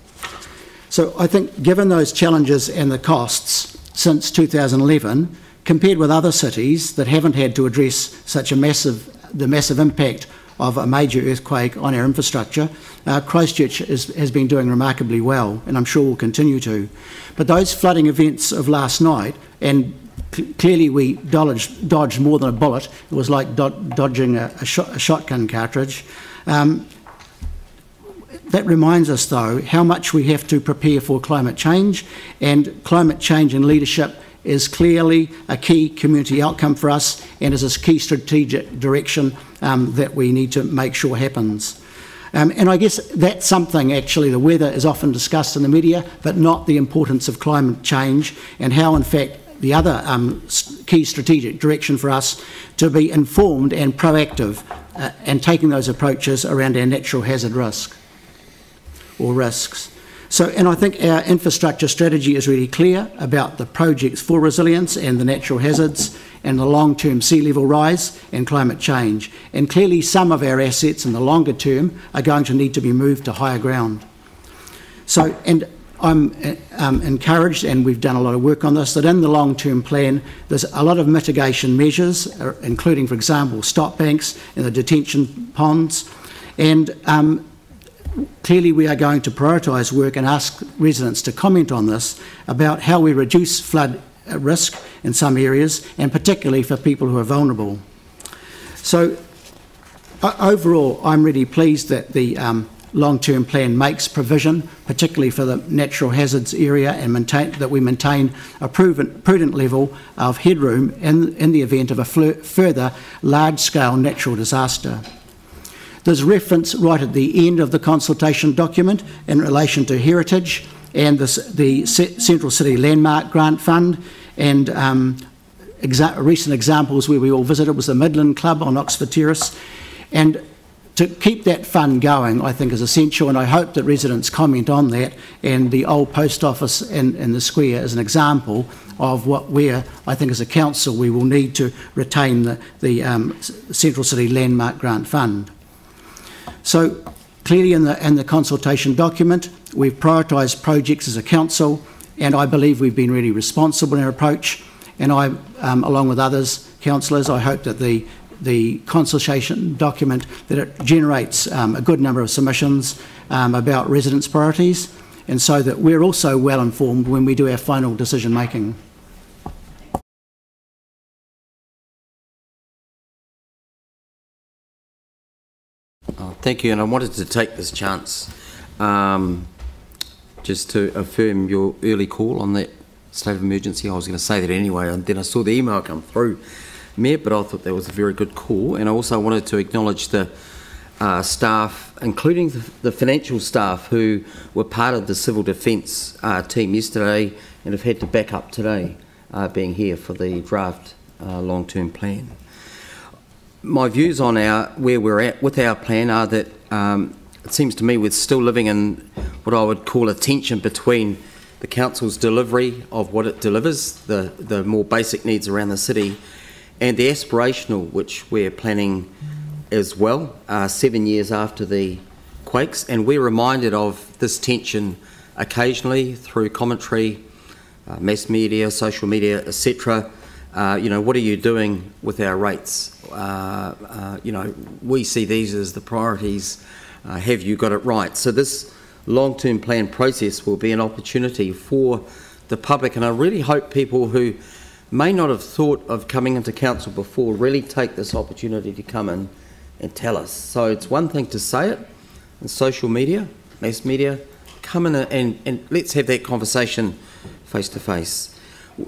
So I think given those challenges and the costs since 2011, compared with other cities that haven't had to address such the massive impact of a major earthquake on our infrastructure, Christchurch has been doing remarkably well, and I'm sure will continue to. But those flooding events of last night, and clearly we dodged more than a bullet, it was like dodging a shotgun cartridge. That reminds us, though, how much we have to prepare for climate change, and climate change and leadership is clearly a key community outcome for us and is a key strategic direction that we need to make sure happens. And I guess that's something, actually, the weather is often discussed in the media, but not the importance of climate change and how, in fact, the other key strategic direction for us to be informed and proactive and taking those approaches around our natural hazard risk or risks. So, and I think our infrastructure strategy is really clear about the projects for resilience and the natural hazards and the long-term sea level rise and climate change. And clearly some of our assets in the longer term are going to need to be moved to higher ground. So, and I'm encouraged, and we've done a lot of work on this, that in the long-term plan there's a lot of mitigation measures, including, for example, stop banks and the detention ponds. And clearly we are going to prioritise work and ask residents to comment on this about how we reduce flood risk in some areas, and particularly for people who are vulnerable. So overall, I'm really pleased that the long-term plan makes provision, particularly for the natural hazards area, and that we maintain a prudent level of headroom in the event of a further large-scale natural disaster. There's reference right at the end of the consultation document in relation to heritage and the Central City Landmark Grant Fund, and recent examples where we all visited was the Midland Club on Oxford Terrace. And to keep that fund going, I think, is essential, and I hope that residents comment on that. And the old post office in the square is an example of where I think as a council we will need to retain the Central City Landmark Grant Fund. So clearly in the consultation document, we've prioritised projects as a council, and I believe we've been really responsible in our approach. And I, along with others, councillors, I hope that the consultation document, that it generates a good number of submissions about residents' priorities, and so that we're also well informed when we do our final decision making. Thank you, and I wanted to take this chance just to affirm your early call on that state of emergency. I was going to say that anyway, and then I saw the email come through, Mayor, but I thought that was a very good call. And I also wanted to acknowledge the staff, including the financial staff who were part of the civil defence team yesterday and have had to back up today, being here for the draft long-term plan. My views on where we're at with our plan are that it seems to me we're still living in what I would call a tension between the council's delivery of what it delivers, the more basic needs around the city, and the aspirational, which we're planning as well, 7 years after the quakes. And we're reminded of this tension occasionally through commentary, mass media, social media, etc. You know, what are you doing with our rates? You know, we see these as the priorities. Have you got it right? So this long-term plan process will be an opportunity for the public, and I really hope people who may not have thought of coming into council before really take this opportunity to come in and tell us. So it's one thing to say it in social media, mass media, come in and let's have that conversation face to face.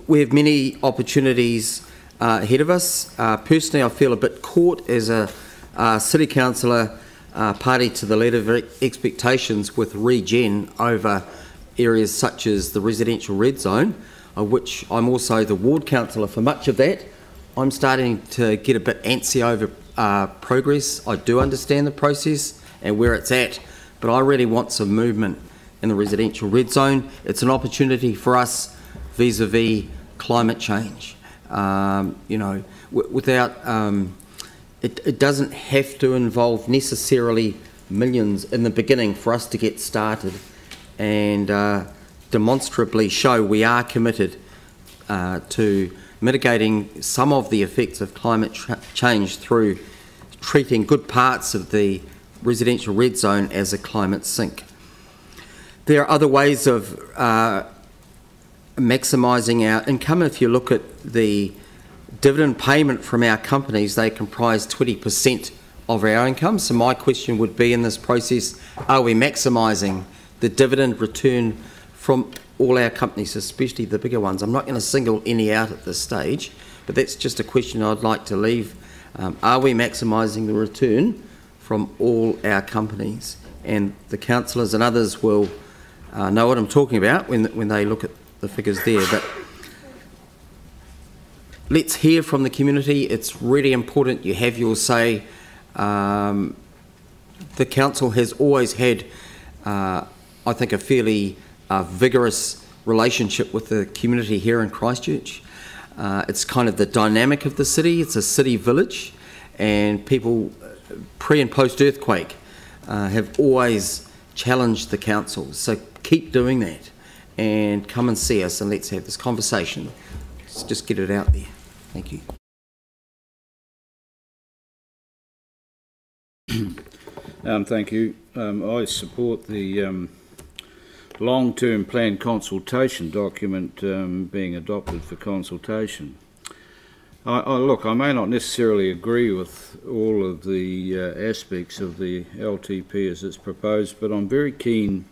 We have many opportunities ahead of us. Personally, I feel a bit caught as a city councillor, party to the letter of expectations with regen over areas such as the residential red zone, of which I'm also the ward councillor for much of that. I'm starting to get a bit antsy over progress. I do understand the process and where it's at, but I really want some movement in the residential red zone. It's an opportunity for us vis-a-vis climate change. You know, without it doesn't have to involve necessarily millions in the beginning for us to get started and demonstrably show we are committed to mitigating some of the effects of climate change through treating good parts of the residential red zone as a climate sink. There are other ways of maximising our income. If you look at the dividend payment from our companies, they comprise 20% of our income. So my question would be, in this process, are we maximising the dividend return from all our companies, especially the bigger ones? I'm not going to single any out at this stage, but that's just a question I'd like to leave. Are we maximising the return from all our companies? And the councillors and others will know what I'm talking about when they look at the figures there. But let's hear from the community. It's really important you have your say. The council has always had, I think, a fairly vigorous relationship with the community here in Christchurch. It's kind of the dynamic of the city. It's a city village, and people pre and post earthquake have always challenged the council. So keep doing that and come and see us, and let's have this conversation. Let's just get it out there. Thank you. Thank you. I support the long-term plan consultation document being adopted for consultation. Look, I may not necessarily agree with all of the aspects of the LTP as it's proposed, but I'm very keen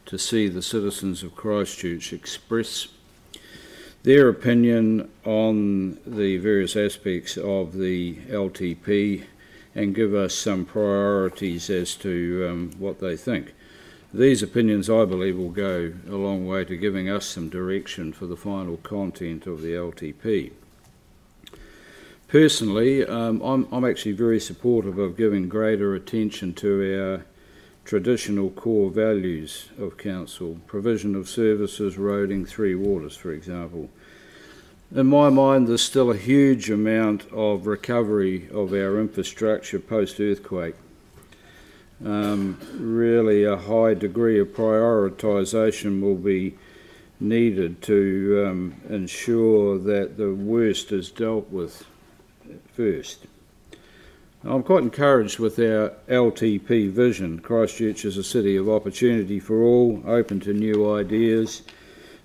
to see the citizens of Christchurch express their opinion on the various aspects of the LTP and give us some priorities as to what they think. These opinions, I believe, will go a long way to giving us some direction for the final content of the LTP. Personally, I'm actually very supportive of giving greater attention to our traditional core values of council, provision of services, roading, three waters, for example. In my mind, there's still a huge amount of recovery of our infrastructure post-earthquake. Really a high degree of prioritisation will be needed to ensure that the worst is dealt with first. I'm quite encouraged with our LTP vision. Christchurch is a city of opportunity for all, open to new ideas,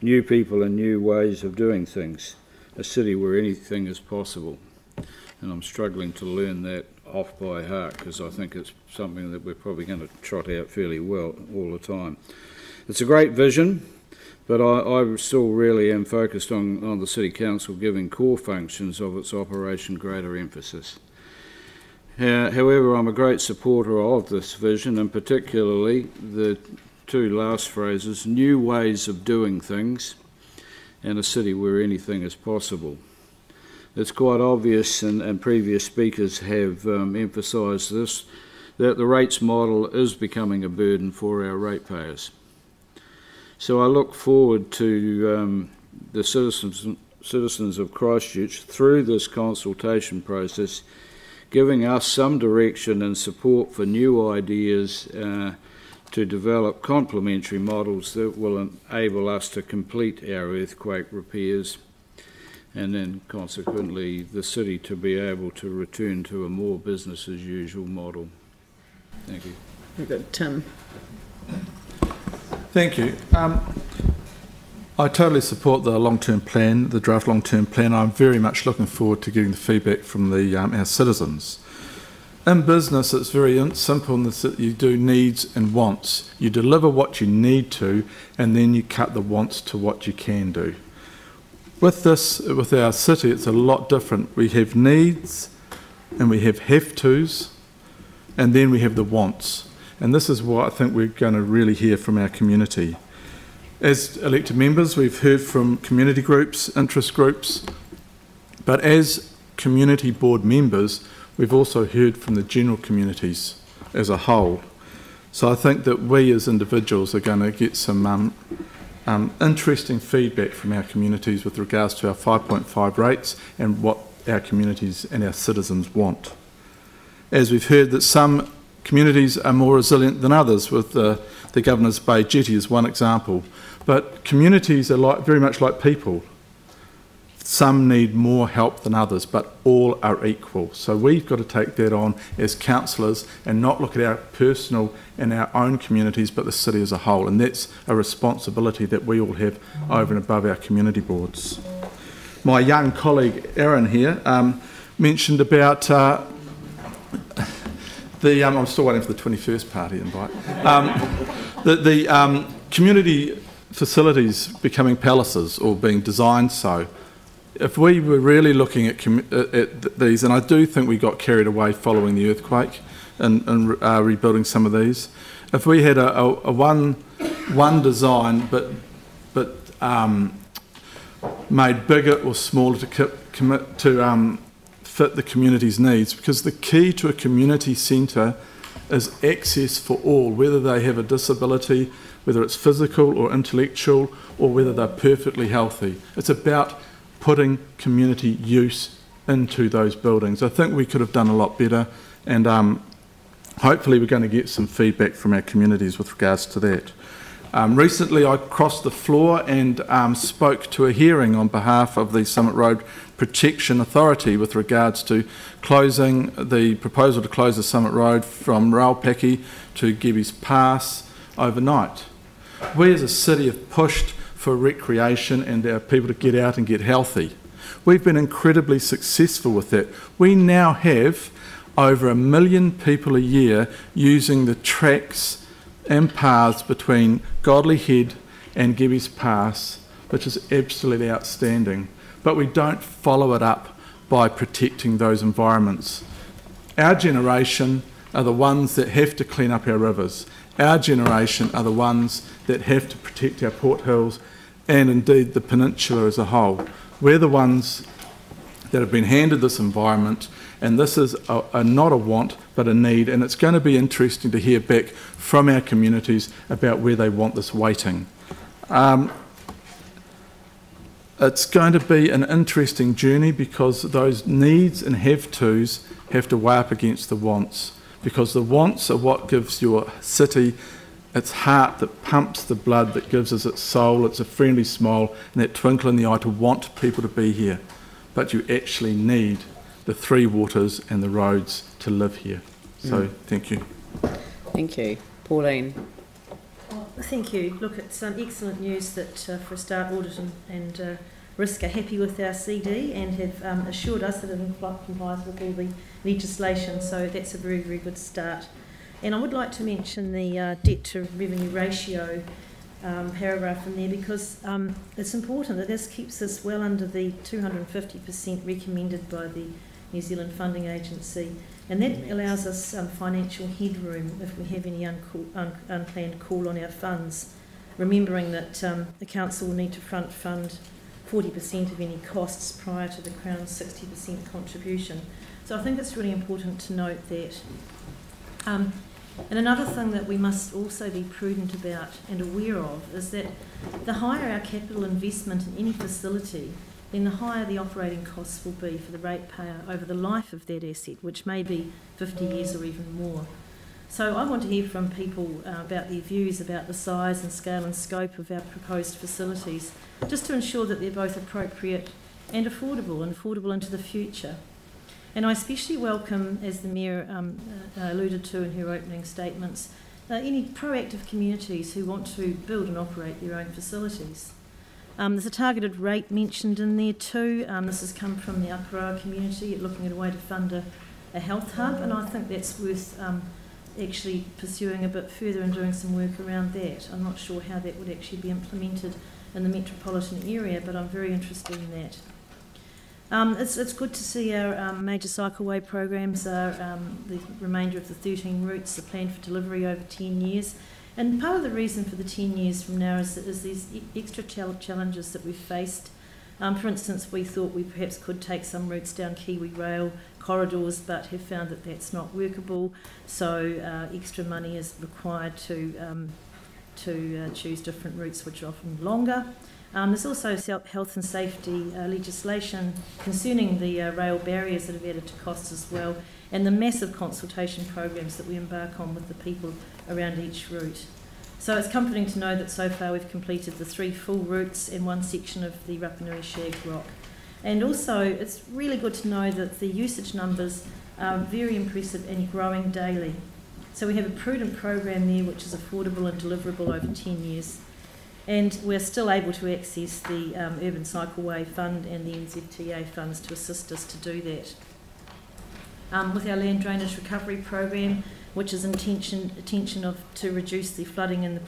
new people and new ways of doing things. A city where anything is possible. And I'm struggling to learn that off by heart because I think it's something that we're probably going to trot out fairly well all the time. It's a great vision, but I still really am focused on the City Council giving core functions of its operation greater emphasis. However, I'm a great supporter of this vision, and particularly the two last phrases, new ways of doing things, and a city where anything is possible. It's quite obvious, and previous speakers have emphasised this, that the rates model is becoming a burden for our ratepayers. So I look forward to the citizens of Christchurch through this consultation process giving us some direction and support for new ideas to develop complementary models that will enable us to complete our earthquake repairs and then consequently the city to be able to return to a more business as usual model. Thank you. We've got Tim. Thank you. I totally support the long-term plan, the draft long-term plan. I'm very much looking forward to getting the feedback from our citizens. In business, it's very simple in that you do needs and wants. You deliver what you need to, and then you cut the wants to what you can do. With our city, it's a lot different. We have needs, and we have have-tos, and then we have the wants. And this is what I think we're going to really hear from our community. As elected members, we've heard from community groups, interest groups, but as community board members, we've also heard from the general communities as a whole. So I think that we as individuals are going to get some interesting feedback from our communities with regards to our 5.5 rates and what our communities and our citizens want. As we've heard that some communities are more resilient than others, with the Governor's Bay Jetty as one example. But communities are very much like people. some need more help than others, but all are equal. So we've got to take that on as councillors and not look at our personal and our own communities, but the city as a whole. And that's a responsibility that we all have over and above our community boards. My young colleague Erin here mentioned about I'm still waiting for the 21st party invite. The community facilities becoming palaces or being designed so. If we were really looking at these, and I do think we got carried away following the earthquake and rebuilding some of these, if we had a one design but made bigger or smaller to fit the community's needs, because the key to a community centre is access for all, whether they have a disability, whether it's physical or intellectual, or whether they're perfectly healthy. It's about putting community use into those buildings. I think we could have done a lot better, and hopefully we're going to get some feedback from our communities with regards to that. Recently I crossed the floor and spoke to a hearing on behalf of the Summit Road Protection Authority with regards to closing the proposal to close the Summit Road from Raupaki to Gebbies Pass overnight. We as a city have pushed for recreation and our people to get out and get healthy. We've been incredibly successful with that. We now have over 1 million people a year using the tracks and paths between Godley Head and Gebbies Pass, which is absolutely outstanding. But we don't follow it up by protecting those environments. Our generation are the ones that have to clean up our rivers. Our generation are the ones that have to protect our Port Hills and indeed the peninsula as a whole. We're the ones that have been handed this environment, and this is not a want but a need, and it's going to be interesting to hear back from our communities about where they want this weighting. It's going to be an interesting journey because those needs and have-tos have to weigh up against the wants, because the wants are what gives your city its heart, that pumps the blood, that gives us its soul, it's a friendly smile and that twinkle in the eye to want people to be here. But you actually need the three waters and the roads to live here. So thank you. Thank you. Pauline. Well, thank you. Look, it's excellent news that for a start Audit and Risk are happy with our CD and have assured us that it complies with all the legislation, so that's a very, very good start. And I would like to mention the debt to revenue ratio paragraph in there, because it's important that this keeps us well under the 250% recommended by the New Zealand Funding Agency, and that allows us financial headroom if we have any unplanned call on our funds, remembering that the council will need to front fund 40% of any costs prior to the Crown's 60% contribution. So I think it's really important to note that. And another thing that we must also be prudent about and aware of is that the higher our capital investment in any facility, then the higher the operating costs will be for the ratepayer over the life of that asset, which may be 50 years or even more. So I want to hear from people about their views about the size and scale and scope of our proposed facilities, just to ensure that they're both appropriate and affordable into the future. And I especially welcome, as the Mayor alluded to in her opening statements, any proactive communities who want to build and operate their own facilities. There's a targeted rate mentioned in there too. This has come from the Aparoa community, looking at a way to fund a health hub, and I think that's worth actually pursuing a bit further and doing some work around that. I'm not sure how that would actually be implemented in the metropolitan area, but I'm very interested in that. It's good to see our major cycleway programs are the remainder of the 13 routes are planned for delivery over 10 years. And part of the reason for the 10 years from now is these extra challenges that we've faced. For instance, we thought we perhaps could take some routes down Kiwi Rail corridors, but have found that that's not workable. So extra money is required to choose different routes, which are often longer. There's also health and safety legislation concerning the rail barriers that have added to costs as well, and the massive consultation programs that we embark on with the people around each route. So it's comforting to know that so far we've completed the 3 full routes and 1 section of the Rapanui Shag Rock. And also, it's really good to know that the usage numbers are very impressive and growing daily. So we have a prudent program there which is affordable and deliverable over 10 years. And we're still able to access the Urban Cycleway Fund and the NZTA funds to assist us to do that. With our land drainage recovery program, which is intention to reduce the flooding in the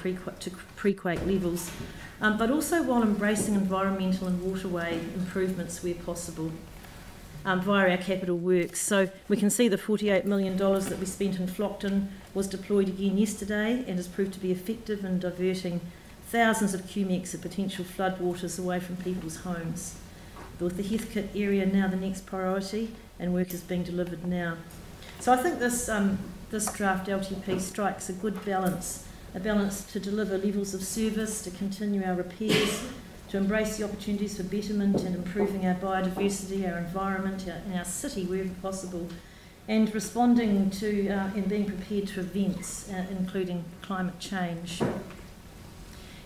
pre-quake levels, but also while embracing environmental and waterway improvements where possible via our capital works. So we can see the $48 million that we spent in Flockton was deployed again yesterday and has proved to be effective in diverting thousands of cumecs of potential floodwaters away from people's homes. With the Heathcote area now the next priority, and work is being delivered now. So I think this draft LTP strikes a good balance, a balance to deliver levels of service, to continue our repairs, to embrace the opportunities for betterment and improving our biodiversity, our environment, and our city wherever possible, and responding to and being prepared to events, including climate change.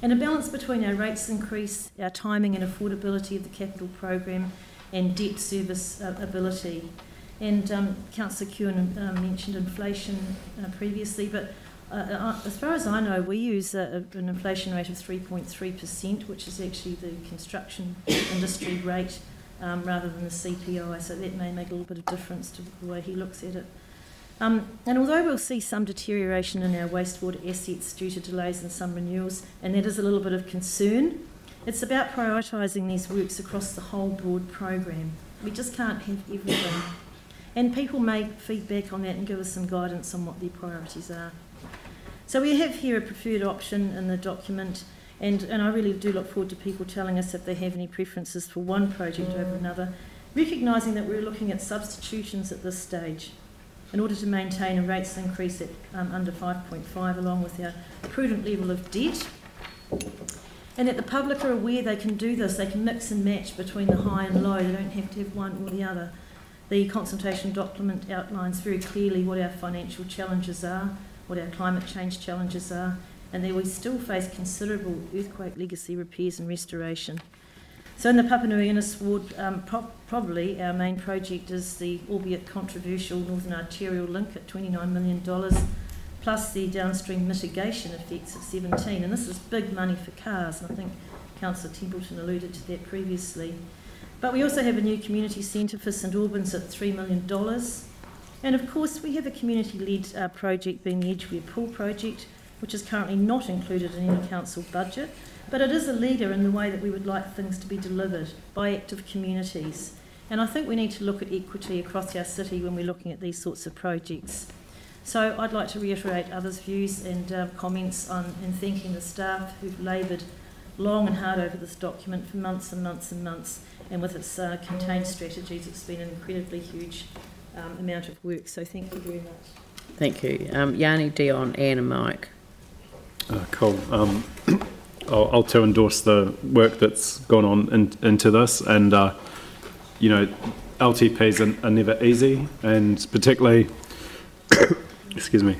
And a balance between our rates increase, our timing and affordability of the capital program, and debt service ability. And Councillor Kewen mentioned inflation previously, but as far as I know, we use an inflation rate of 3.3%, which is actually the construction industry rate rather than the CPI, so that may make a little bit of difference to the way he looks at it. And although we'll see some deterioration in our wastewater assets due to delays in some renewals, and that is a little bit of concern, it's about prioritising these works across the whole broad program. We just can't have everything. And people may feedback on that and give us some guidance on what their priorities are. So we have here a preferred option in the document, and I really do look forward to people telling us if they have any preferences for one project over another, recognising that we're looking at substitutions at this stage in order to maintain a rates increase at under 5.5 along with our prudent level of debt, and that the public are aware they can do this, they can mix and match between the high and low, they don't have to have one or the other. The consultation document outlines very clearly what our financial challenges are, what our climate change challenges are, and that we still face considerable earthquake legacy repairs and restoration. So in the Papanui Innes ward, probably our main project is the, albeit controversial, Northern Arterial Link at $29 million, plus the downstream mitigation effects at 17. And this is big money for cars, and I think Councillor Templeton alluded to that previously. But we also have a new community centre for St Albans at $3 million. And of course we have a community-led project being the Edgeware Pool project, which is currently not included in any council budget, but it is a leader in the way that we would like things to be delivered by active communities. And I think we need to look at equity across our city when we're looking at these sorts of projects. So I'd like to reiterate others' views and comments on and thanking the staff who've laboured long and hard over this document for months and months and months, and with its contained strategies it's been an incredibly huge amount of work. So thank you very much. Thank you. Yanni, Dion, Anne and Mike. Cool. I'll too endorse the work that's gone on into this, and you know, LTPs are never easy, and particularly excuse me,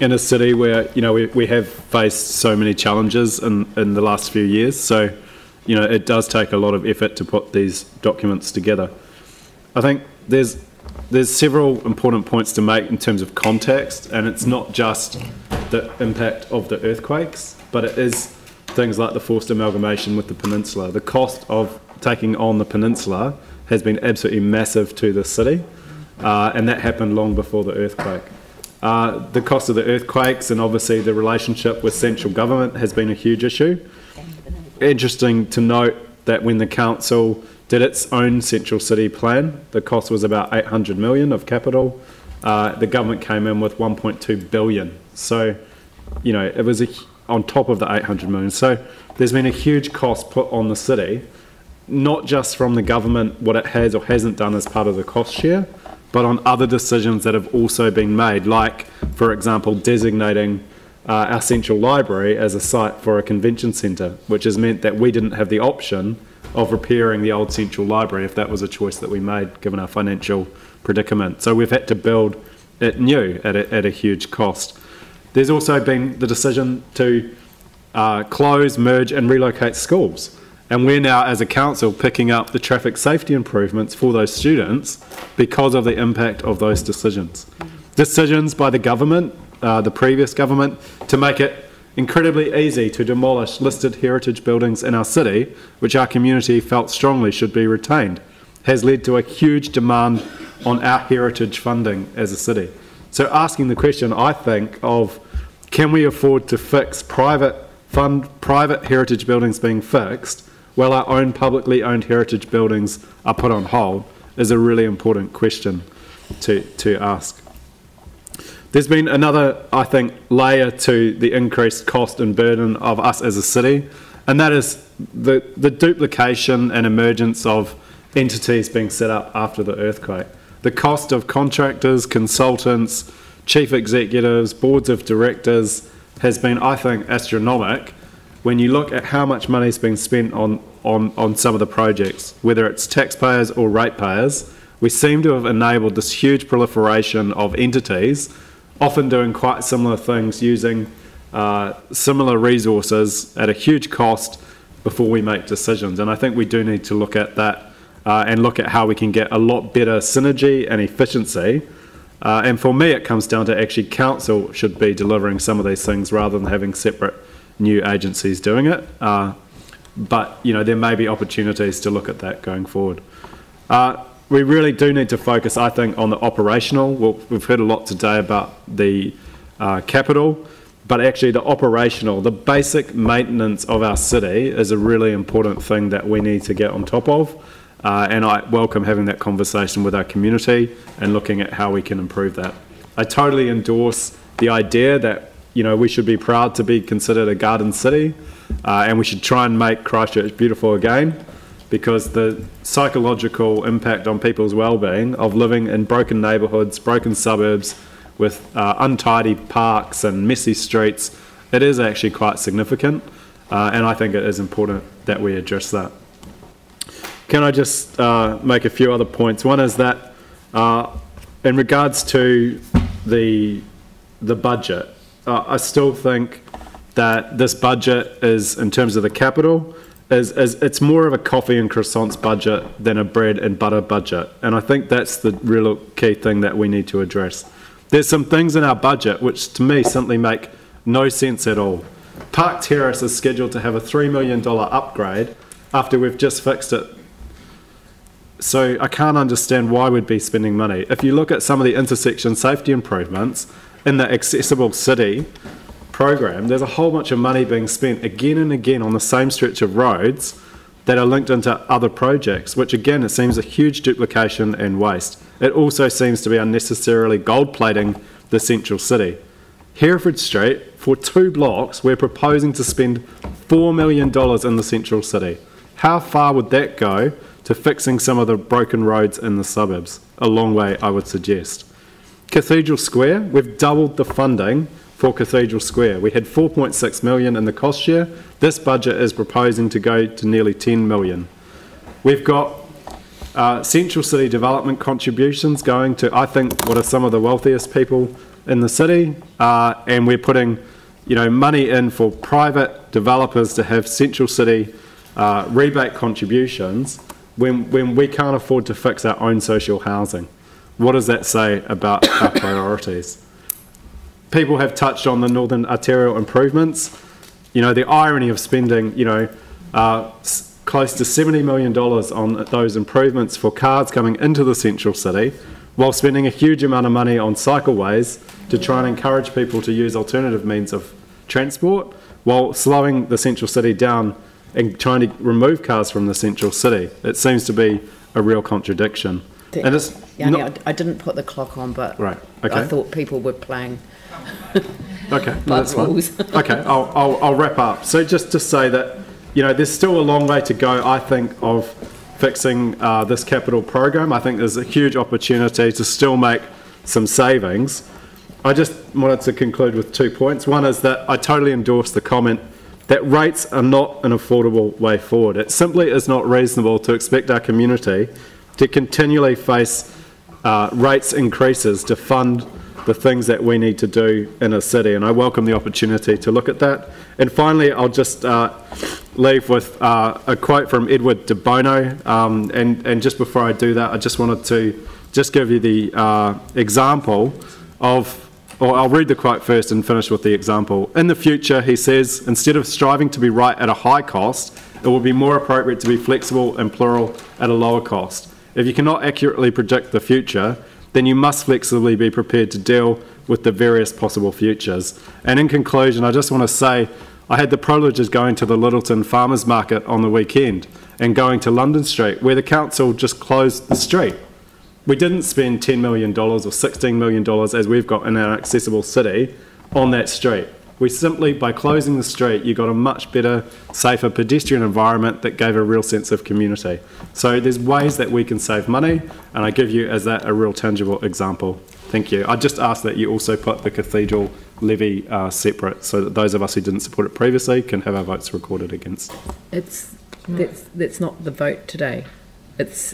in a city where, you know, we have faced so many challenges in the last few years, so, you know, it does take a lot of effort to put these documents together. I think there's several important points to make in terms of context, and it's not just the impact of the earthquakes, but it is things like the forced amalgamation with the peninsula. The cost of taking on the peninsula has been absolutely massive to the city, and that happened long before the earthquake. The cost of the earthquakes and obviously the relationship with central government has been a huge issue. Interesting to note that when the council did its own central city plan, the cost was about 800 million of capital. The government came in with 1.2 billion. So, you know, it was on top of the 800 million. So there's been a huge cost put on the city, not just from the government, what it has or hasn't done as part of the cost share, but on other decisions that have also been made, like, for example, designating our central library as a site for a convention centre, which has meant that we didn't have the option of repairing the old central library if that was a choice that we made, given our financial predicament. So we've had to build it new at a huge cost. There's also been the decision to close, merge and relocate schools. And we're now, as a council, picking up the traffic safety improvements for those students because of the impact of those decisions. Decisions by the government, the previous government, to make it incredibly easy to demolish listed heritage buildings in our city, which our community felt strongly should be retained, has led to a huge demand on our heritage funding as a city. So asking the question, I think, of can we afford to fund private heritage buildings being fixed while our own publicly owned heritage buildings are put on hold, is a really important question to ask. There's been another, I think, layer to the increased cost and burden of us as a city, and that is the duplication and emergence of entities being set up after the earthquake. The cost of contractors, consultants, chief executives, boards of directors has been, I think, astronomical when you look at how much money is being spent on some of the projects, whether it's taxpayers or ratepayers. We seem to have enabled this huge proliferation of entities, often doing quite similar things, using similar resources at a huge cost before we make decisions. And I think we do need to look at that and look at how we can get a lot better synergy and efficiency. And for me, it comes down to actually council should be delivering some of these things rather than having separate new agencies doing it. But, you know, there may be opportunities to look at that going forward. We really do need to focus, I think, on the operational. We've heard a lot today about the capital, but actually the operational, the basic maintenance of our city is a really important thing that we need to get on top of. And I welcome having that conversation with our community and looking at how we can improve that. I totally endorse the idea that, you know, we should be proud to be considered a garden city, and we should try and make Christchurch beautiful again, because the psychological impact on people's well-being of living in broken neighbourhoods, broken suburbs with untidy parks and messy streets, it is actually quite significant, and I think it is important that we address that. Can I just make a few other points? One is that in regards to the budget, I still think that this budget is, in terms of the capital, it's more of a coffee and croissants budget than a bread and butter budget. And I think that's the real key thing that we need to address. There's some things in our budget which to me simply make no sense at all. Park Terrace is scheduled to have a $3 million upgrade after we've just fixed it. So I can't understand why we'd be spending money. If you look at some of the intersection safety improvements in the Accessible City program, there's a whole bunch of money being spent again and again on the same stretch of roads that are linked into other projects, which again, it seems a huge duplication and waste. It also seems to be unnecessarily gold plating the central city. Hereford Street, for 2 blocks, we're proposing to spend $4 million in the central city. How far would that go to fixing some of the broken roads in the suburbs? A long way, I would suggest. Cathedral Square, we've doubled the funding for Cathedral Square. We had 4.6 million in the cost share. This budget is proposing to go to nearly 10 million. We've got central city development contributions going to, I think, what are some of the wealthiest people in the city, and we're putting, you know, money in for private developers to have central city rebate contributions when we can't afford to fix our own social housing. What does that say about our priorities? People have touched on the Northern Arterial improvements. You know, the irony of spending, you know, close to $70 million on those improvements for cars coming into the central city, while spending a huge amount of money on cycleways to try and encourage people to use alternative means of transport, while slowing the central city down and trying to remove cars from the central city. It seems to be a real contradiction. And it's I didn't put the clock on, but right, okay. I thought people were playing. Okay, no, that's fine. Okay, I'll wrap up. So just to say that, you know, there's still a long way to go, I think, of fixing this capital program. I think there's a huge opportunity to still make some savings. I just wanted to conclude with 2 points. One is that I totally endorse the comment that rates are not an affordable way forward. It simply is not reasonable to expect our community to continually face rates increases to fund the things that we need to do in a city, and I welcome the opportunity to look at that. And finally, I'll just leave with a quote from Edward de Bono, and just before I do that, I just wanted to just give you the example of, or I'll read the quote first and finish with the example. In the future, he says, instead of striving to be right at a high cost, it will be more appropriate to be flexible and plural at a lower cost. If you cannot accurately predict the future, then you must flexibly be prepared to deal with the various possible futures. And in conclusion, I just want to say, I had the privilege of going to the Littleton Farmers Market on the weekend and going to London Street, where the council just closed the street. We didn't spend $10 million or $16 million, as we've got in our accessible city, on that street. We simply, by closing the street, you got a much better, safer pedestrian environment that gave a real sense of community. So there's ways that we can save money, and I give you as that a real tangible example. Thank you. I just ask that you also put the cathedral levy separate, so that those of us who didn't support it previously can have our votes recorded against. That's not the vote today. It's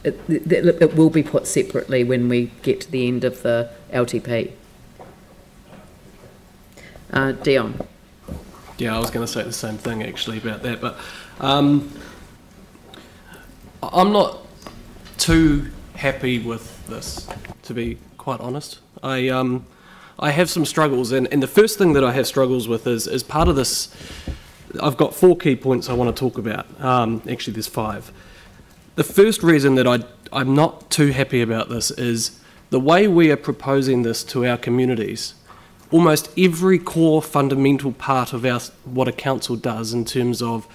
it will be put separately when we get to the end of the LTP. Dion. Yeah, I was going to say the same thing actually about that, but I'm not too happy with this, to be quite honest. I have some struggles, and the first thing that I have struggles with is part of this. I've got 4 key points I want to talk about. Actually, there's 5. The first reason that I'm not too happy about this is the way we are proposing this to our communities. Almost every core fundamental part of what a council does in terms of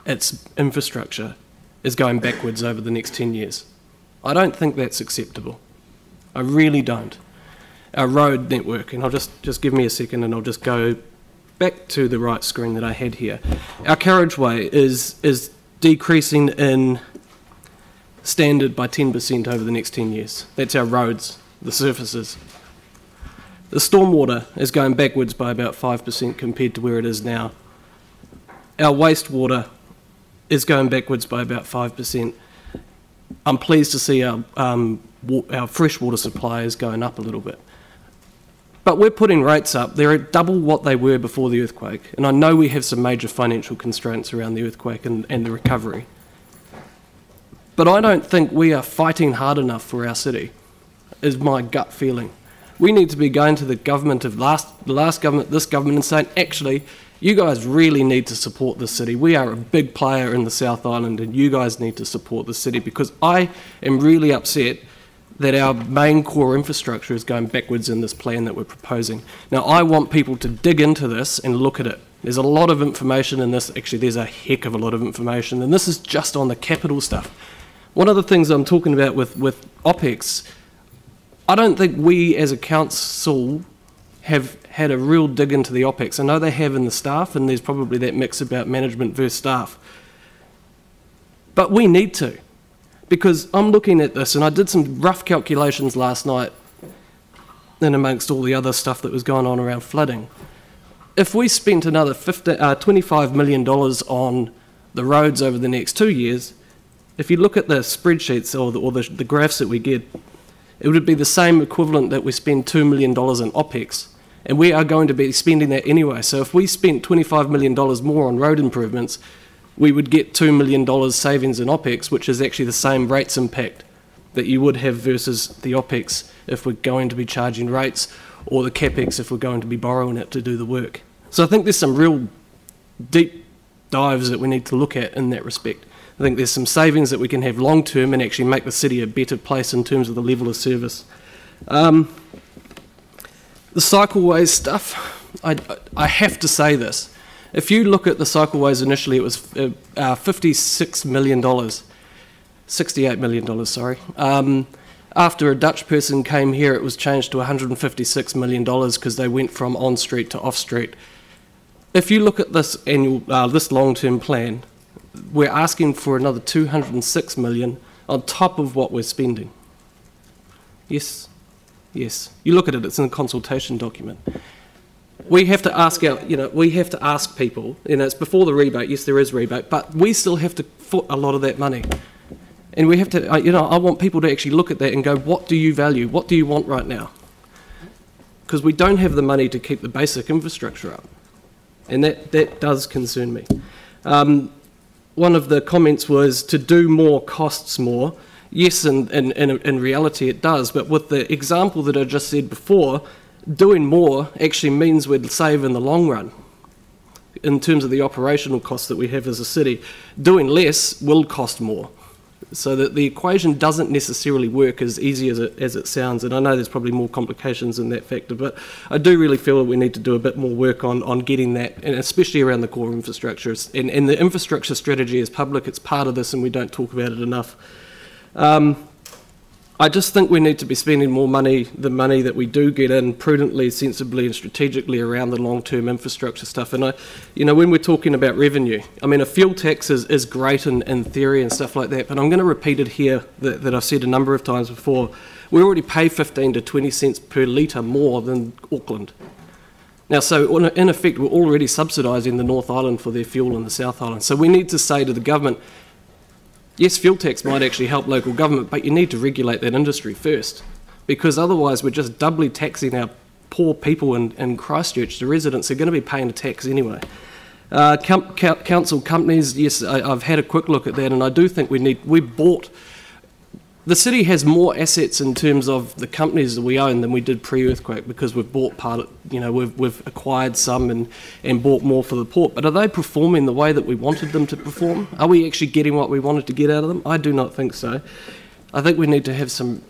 its infrastructure is going backwards over the next 10 years. I don't think that's acceptable. I really don't. Our road network, and I'll just give me a second and I'll just go back to the right screen that I had here. Our carriageway is decreasing in standard by 10% over the next 10 years. That's our roads, the surfaces. The stormwater is going backwards by about 5% compared to where it is now. Our wastewater is going backwards by about 5%. I'm pleased to see our freshwater supply is going up a little bit. But we're putting rates up. They're at double what they were before the earthquake. And I know we have some major financial constraints around the earthquake and the recovery. But I don't think we are fighting hard enough for our city, is my gut feeling. We need to be going to the government of the last government, this government, and saying, actually, you guys really need to support this city. We are a big player in the South Island, and you guys need to support the city, because I am really upset that our main core infrastructure is going backwards in this plan that we're proposing. Now, I want people to dig into this and look at it. There's a lot of information in this. Actually, there's a heck of a lot of information, and this is just on the capital stuff. One of the things I'm talking about with OPEX, I don't think we as a council have had a real dig into the OPEX. I know they have in the staff, and there's probably that mix about management versus staff. But we need to, because I'm looking at this, and I did some rough calculations last night, and amongst all the other stuff that was going on around flooding. If we spent another $25 million on the roads over the next 2 years, if you look at the spreadsheets or the graphs that we get, it would be the same equivalent that we spend $2 million in OPEX, and we are going to be spending that anyway. So if we spent $25 million more on road improvements, we would get $2 million savings in OPEX, which is actually the same rates impact that you would have versus the OPEX if we're going to be charging rates, or the CAPEX if we're going to be borrowing it to do the work. So I think there's some real deep dives that we need to look at in that respect. I think there's some savings that we can have long term and actually make the city a better place in terms of the level of service. The cycleways stuff, I have to say this. If you look at the cycleways initially, it was $56 million, $68 million, sorry. After a Dutch person came here, it was changed to $156 million because they went from on-street to off-street. If you look at this this long-term plan, we're asking for another $206 million on top of what we're spending. Yes, yes. You look at it; it's in a consultation document. We have to ask we have to ask people. It's before the rebate. Yes, there is rebate, but we still have to foot a lot of that money, and we have to. I want people to actually look at that and go, what do you value? What do you want right now? because we don't have the money to keep the basic infrastructure up. And that does concern me. One of the comments was to do more costs more. Yes, in reality it does, but with the example that I just said before, doing more actually means we'd save in the long run in terms of the operational costs that we have as a city. Doing less will cost more. So that the equation doesn't necessarily work as easy as it sounds, and I know there's probably more complications in that factor, but I do really feel that we need to do a bit more work on getting that, and especially around the core infrastructure. And the infrastructure strategy is public, it's part of this, and we don't talk about it enough. I just think we need to be spending more money, the money that we do get in, prudently, sensibly and strategically around the long-term infrastructure stuff. And when we're talking about revenue, I mean, a fuel tax is great in theory and stuff like that, but I'm going to repeat it here that I've said a number of times before. We already pay 15 to 20 cents per litre more than Auckland. Now, so in effect, we're already subsidising the North Island for their fuel and the South Island. So we need to say to the government, yes, fuel tax might actually help local government, but you need to regulate that industry first, because otherwise we're just doubly taxing our poor people in Christchurch. The residents are going to be paying a tax anyway. Council companies, yes, I've had a quick look at that, and I do think the city has more assets in terms of the companies that we own than we did pre-earthquake, because we've bought we've acquired some and bought more for the port. But are they performing the way that we wanted them to perform? Are we actually getting what we wanted to get out of them? I do not think so. I think we need to have some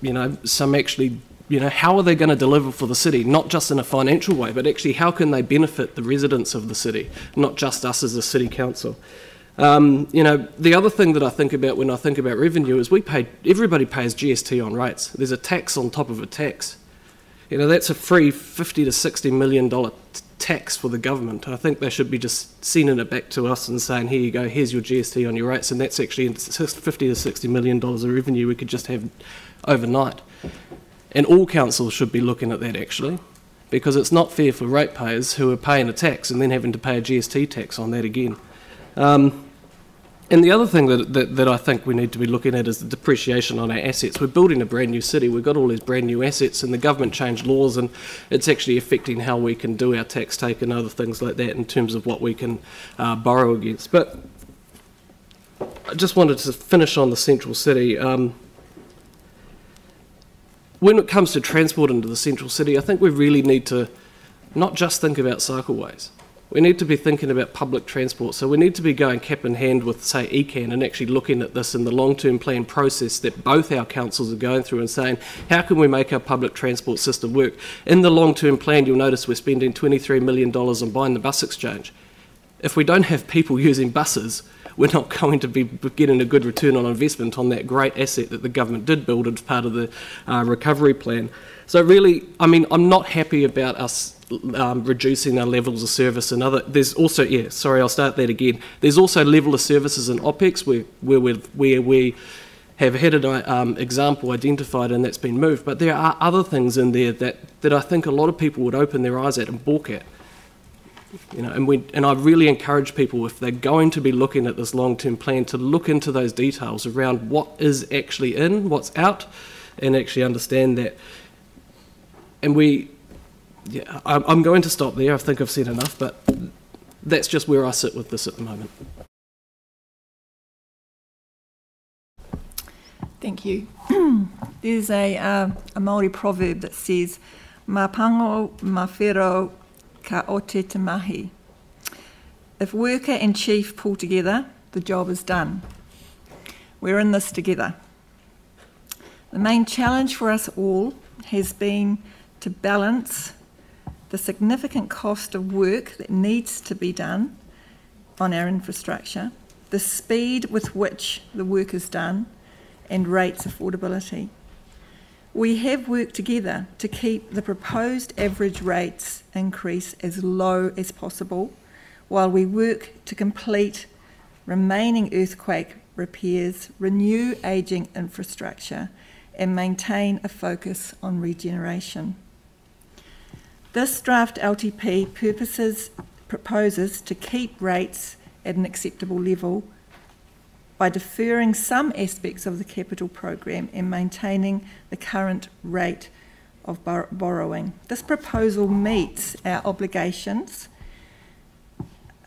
actually, how are they going to deliver for the city? Not just in a financial way, but actually how can they benefit the residents of the city, not just us as a city council? The other thing that I think about when I think about revenue is everybody pays GST on rates. There's a tax on top of a tax. That's a free $50 to $60 million tax for the government. I think they should be just sending it back to us and saying, here you go, here's your GST on your rates, and that's actually $50 to $60 million of revenue we could just have overnight. And all councils should be looking at that, actually, because it's not fair for ratepayers who are paying a tax and then having to pay a GST tax on that again. And the other thing that I think we need to be looking at is the depreciation on our assets. We're building a brand new city, we've got all these brand new assets, and the government changed laws, and it's actually affecting how we can do our tax take and other things like that in terms of what we can borrow against. But I just wanted to finish on the central city. When it comes to transport into the central city, I think we really need to not just think about cycleways. We need to be thinking about public transport. So we need to be going cap in hand with, say, ECAN and actually looking at this in the long-term plan process that both our councils are going through and saying, how can we make our public transport system work? In the long-term plan, you'll notice we're spending $23 million on buying the bus exchange. If we don't have people using buses, we're not going to be getting a good return on investment on that great asset that the government did build as part of the recovery plan. So really, I mean, I'm not happy about us reducing our levels of service and other. There's also, I'll start that again. There's also level of services in OPEX where we have had an example identified and that's been moved, but there are other things in there that I think a lot of people would open their eyes at and balk at. And I really encourage people, if they're going to be looking at this long-term plan, to look into those details around what is actually in, what's out, and actually understand that. And I'm going to stop there. I think I've said enough, but that's just where I sit with this at the moment. Thank you. There's a Māori proverb that says, "Ma pango, ma whero, ka ote te mahi." If worker and chief pull together, the job is done. We're in this together. The main challenge for us all has been to balance the significant cost of work that needs to be done on our infrastructure, the speed with which the work is done, and rates affordability. We have worked together to keep the proposed average rates increase as low as possible while we work to complete remaining earthquake repairs, renew ageing infrastructure, and maintain a focus on regeneration. This draft LTP proposes to keep rates at an acceptable level by deferring some aspects of the capital program and maintaining the current rate of borrowing. This proposal meets our obligations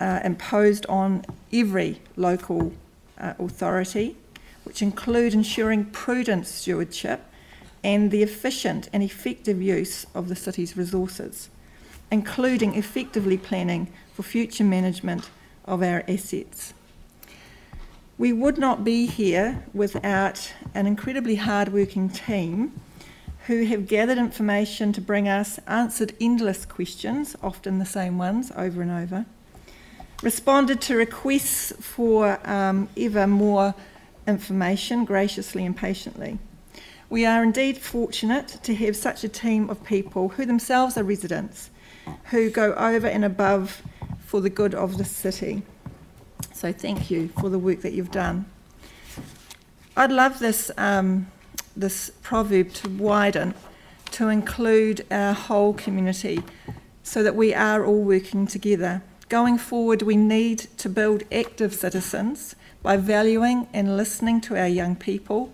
imposed on every local authority, which include ensuring prudent stewardship and the efficient and effective use of the city's resources, including effectively planning for future management of our assets. We would not be here without an incredibly hard-working team who have gathered information to bring us answered endless questions, often the same ones over and over, responded to requests for ever more information graciously and patiently. We are indeed fortunate to have such a team of people who themselves are residents, who go over and above for the good of the city. So thank you for the work that you've done. I'd love this, this proverb to widen, to include our whole community, so that we are all working together. Going forward, we need to build active citizens by valuing and listening to our young people,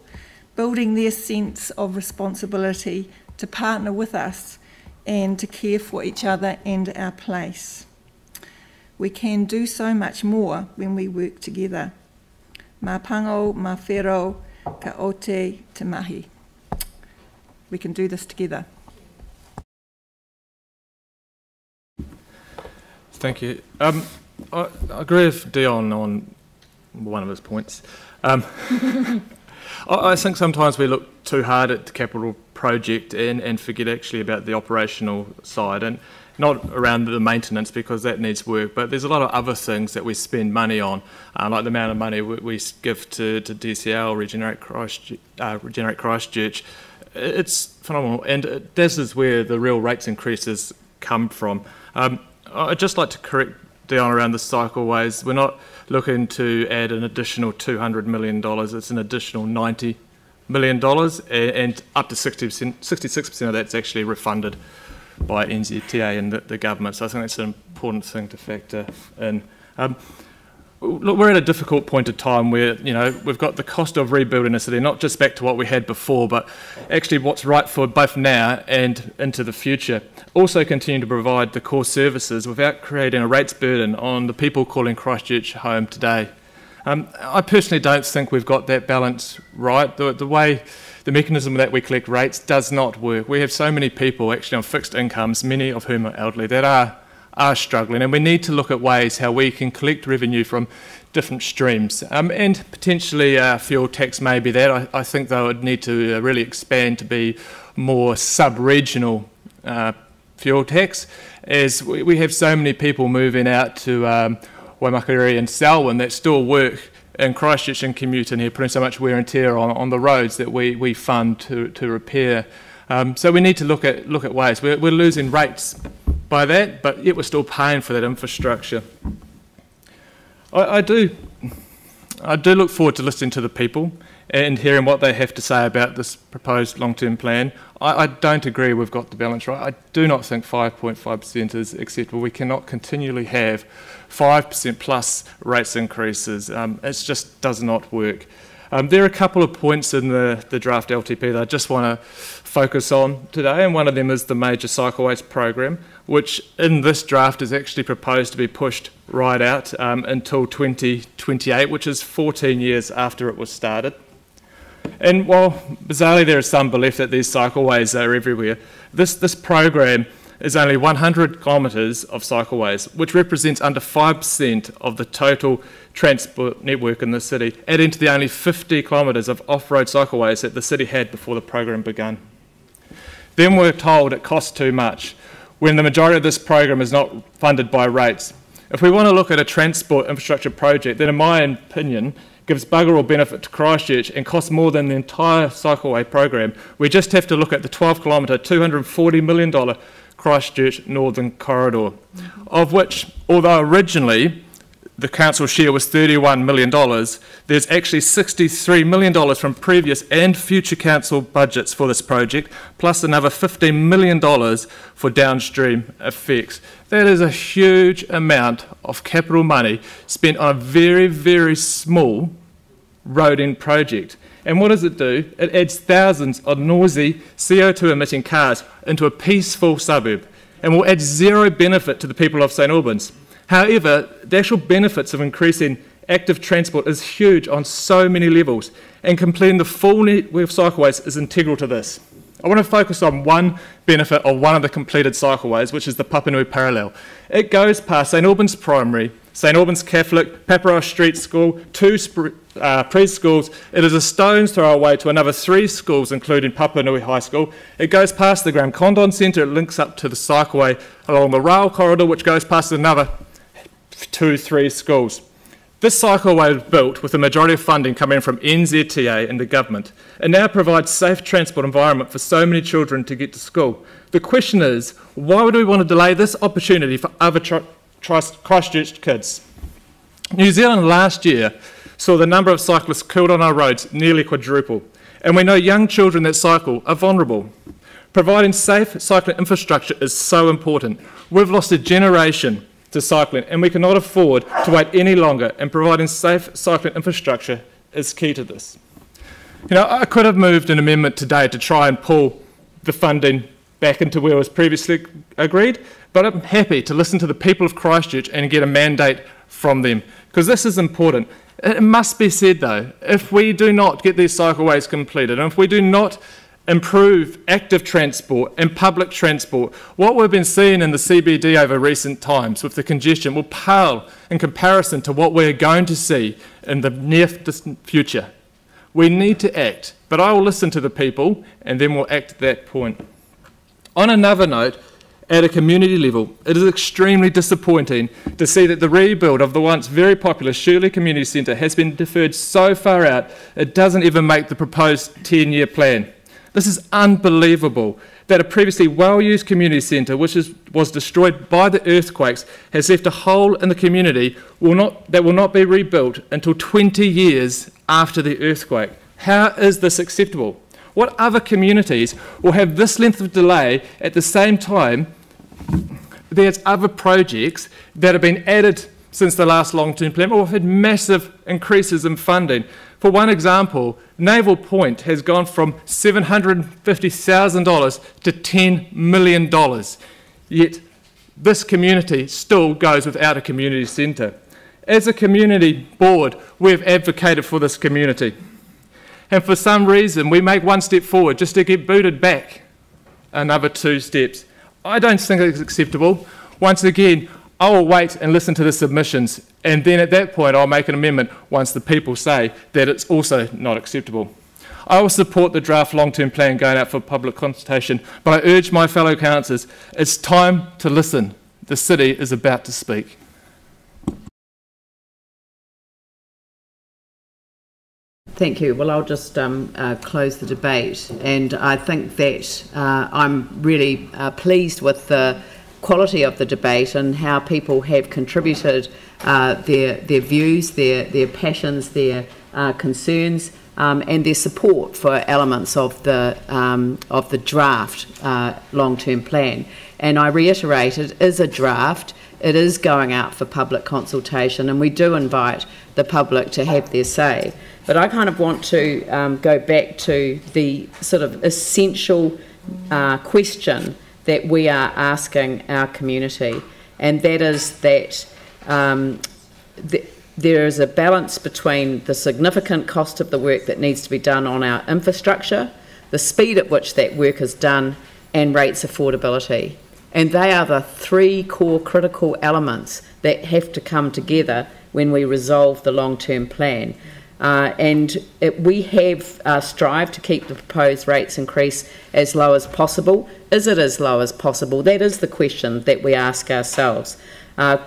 building their sense of responsibility to partner with us and to care for each other and our place. We can do so much more when we work together. Mā pango, mā whero, ka ote te mahi. We can do this together. Thank you. I agree with Dion on one of his points. I think sometimes we look too hard at the capital project and forget actually about the operational side, and not around the maintenance, because that needs work, but there's a lot of other things that we spend money on, like the amount of money we give to DCL, Regenerate Christchurch. It's phenomenal, and this is where the real rates increases come from. I'd just like to correct Dion around the cycleways. We're not looking to add an additional $200 million. It's an additional $90 million, and up to 66% of that's actually refunded by NZTA and the government. So I think that's an important thing to factor in. Look, we're at a difficult point of time where, you know, we've got the cost of rebuilding a city, not just back to what we had before, but actually what's right for both now and into the future. Also continue to provide the core services without creating a rates burden on the people calling Christchurch home today. I personally don't think we've got that balance right. The mechanism that we collect rates does not work. We have so many people actually on fixed incomes, many of whom are elderly, that are struggling, and we need to look at ways how we can collect revenue from different streams, and potentially fuel tax may be that. I think they would need to really expand to be more sub-regional fuel tax, as we have so many people moving out to Waimakere and Selwyn that still work in Christchurch and commute in here, putting so much wear and tear on the roads that we fund to repair. So we need to look at ways. We're losing rates by that, but yet we're still paying for that infrastructure. I do look forward to listening to the people and hearing what they have to say about this proposed long-term plan. I don't agree we've got the balance right. I do not think 5.5% is acceptable. We cannot continually have 5% plus rates increases. It just does not work. There are a couple of points in the draft LTP that I just want to focus on today, and one of them is the major cycleways program, which in this draft is actually proposed to be pushed right out until 2028, which is 14 years after it was started. And while bizarrely there is some belief that these cycleways are everywhere, this program is only 100 kilometres of cycleways, which represents under 5% of the total transport network in the city, adding to the only 50 kilometres of off-road cycleways that the city had before the program began. Then we're told it costs too much, when the majority of this program is not funded by rates. If we want to look at a transport infrastructure project that, in my opinion, gives bugger all benefit to Christchurch and costs more than the entire cycleway program, we just have to look at the 12-kilometre, $240 million Christchurch Northern Corridor, of which, although originally the council share was $31 million, there's actually $63 million from previous and future council budgets for this project, plus another $15 million for downstream effects. That is a huge amount of capital money spent on a very, very small road end project. And what does it do? It adds thousands of noisy CO2 emitting cars into a peaceful suburb and will add zero benefit to the people of St Albans. However, the actual benefits of increasing active transport is huge on so many levels, and completing the full network of cycleways is integral to this. I want to focus on one benefit of one of the completed cycleways, which is the Papanui Parallel. It goes past St Albans Primary, St Albans Catholic, Paparoa Street School, 2 preschools. It is a stone's throw away to another 3 schools, including Papanui High School. It goes past the Grand Condon Centre. It links up to the cycleway along the rail corridor, which goes past another 2-3 schools. This cycleway was built with the majority of funding coming from NZTA and the government. It now provides safe transport environment for so many children to get to school. The question is, why would we want to delay this opportunity for other Christchurch kids? New Zealand last year saw the number of cyclists killed on our roads nearly quadruple, and we know young children that cycle are vulnerable. Providing safe cycling infrastructure is so important. We've lost a generation to cycling, and we cannot afford to wait any longer, and providing safe cycling infrastructure is key to this. You know, I could have moved an amendment today to try and pull the funding back into where it was previously agreed, but I'm happy to listen to the people of Christchurch and get a mandate from them, because this is important. It must be said though, if we do not get these cycleways completed, and if we do not improve active transport and public transport, what we've been seeing in the CBD over recent times with the congestion will pale in comparison to what we're going to see in the near distant future. We need to act, but I will listen to the people and then we'll act at that point. On another note, at a community level, it is extremely disappointing to see that the rebuild of the once very popular Shirley Community Centre has been deferred so far out it doesn't even make the proposed 10-year plan. This is unbelievable that a previously well-used community centre, which was destroyed by the earthquakes, has left a hole in the community that will not be rebuilt until 20 years after the earthquake. How is this acceptable? What other communities will have this length of delay at the same time there's other projects that have been added since the last long-term plan, or have had massive increases in funding? For one example, Naval Point has gone from $750,000 to $10 million, yet this community still goes without a community centre. As a community board, we've advocated for this community, and for some reason we make one step forward just to get booted back another 2 steps. I don't think it's acceptable. Once again, I will wait and listen to the submissions, and then at that point I'll make an amendment once the people say that it's also not acceptable. I will support the draft long-term plan going out for public consultation, but I urge my fellow councillors, it's time to listen. The city is about to speak. Thank you. Well, I'll just close the debate, and I think that I'm really pleased with the quality of the debate and how people have contributed their views, their passions, their concerns, and their support for elements of the draft long-term plan. And I reiterate, it is a draft. It is going out for public consultation, and we do invite the public to have their say. But I kind of want to go back to the sort of essential question that we are asking our community, and that is that there is a balance between the significant cost of the work that needs to be done on our infrastructure, the speed at which that work is done, and rates affordability. And they are the 3 core critical elements that have to come together when we resolve the long-term plan. We have strived to keep the proposed rates increase as low as possible. Is it as low as possible? That is the question that we ask ourselves.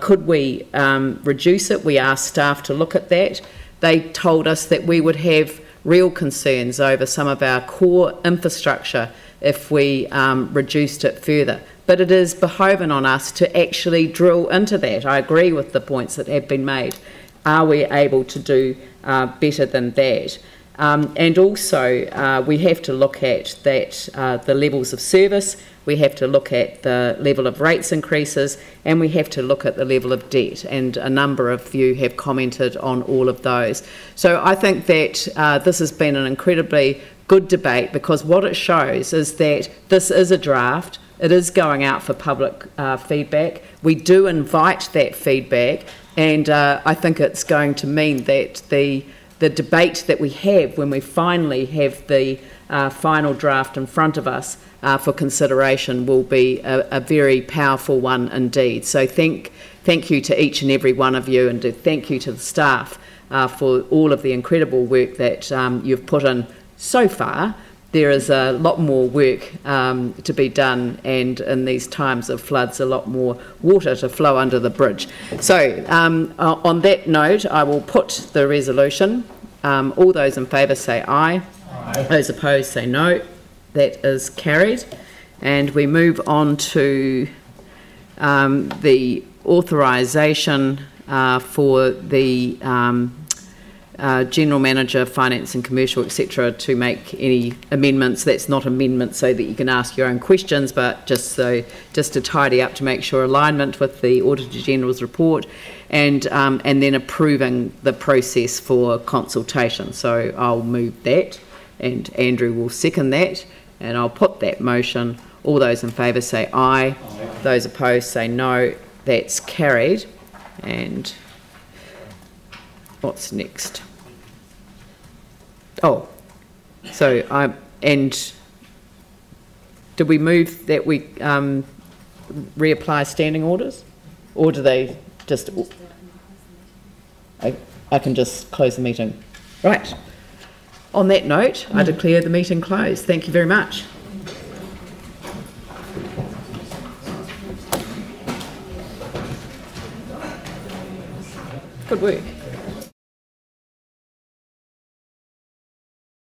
Could we reduce it? We asked staff to look at that. They told us that we would have real concerns over some of our core infrastructure if we reduced it further. But it is behoving on us to actually drill into that. I agree with the points that have been made. Are we able to do better than that? And also, we have to look at that the levels of service, we have to look at the level of rates increases, and we have to look at the level of debt. And a number of you have commented on all of those. So I think that this has been an incredibly good debate, because what it shows is that this is a draft. It is going out for public feedback. We do invite that feedback, and I think it's going to mean that the debate that we have when we finally have the final draft in front of us for consideration will be a very powerful one indeed. So thank you to each and every one of you, and thank you to the staff for all of the incredible work that you've put in so far. There is a lot more work to be done, and in these times of floods, a lot more water to flow under the bridge. So on that note, I will put the resolution. All those in favour say aye. Aye. Those opposed say no. That is carried. And we move on to the authorisation for the General Manager, Finance and Commercial, etc., to make any amendments. That's not amendments so that you can ask your own questions, but just to tidy up, to make sure alignment with the Auditor General's report, and then approving the process for consultation. So I'll move that, and Andrew will second that, and I'll put that motion. All those in favour say aye. Aye. Those opposed say no. That's carried. And what's next? Oh, so do we move that we reapply standing orders, or do they just? I can just close the meeting. Right. On that note, I declare the meeting closed. Thank you very much. Good work.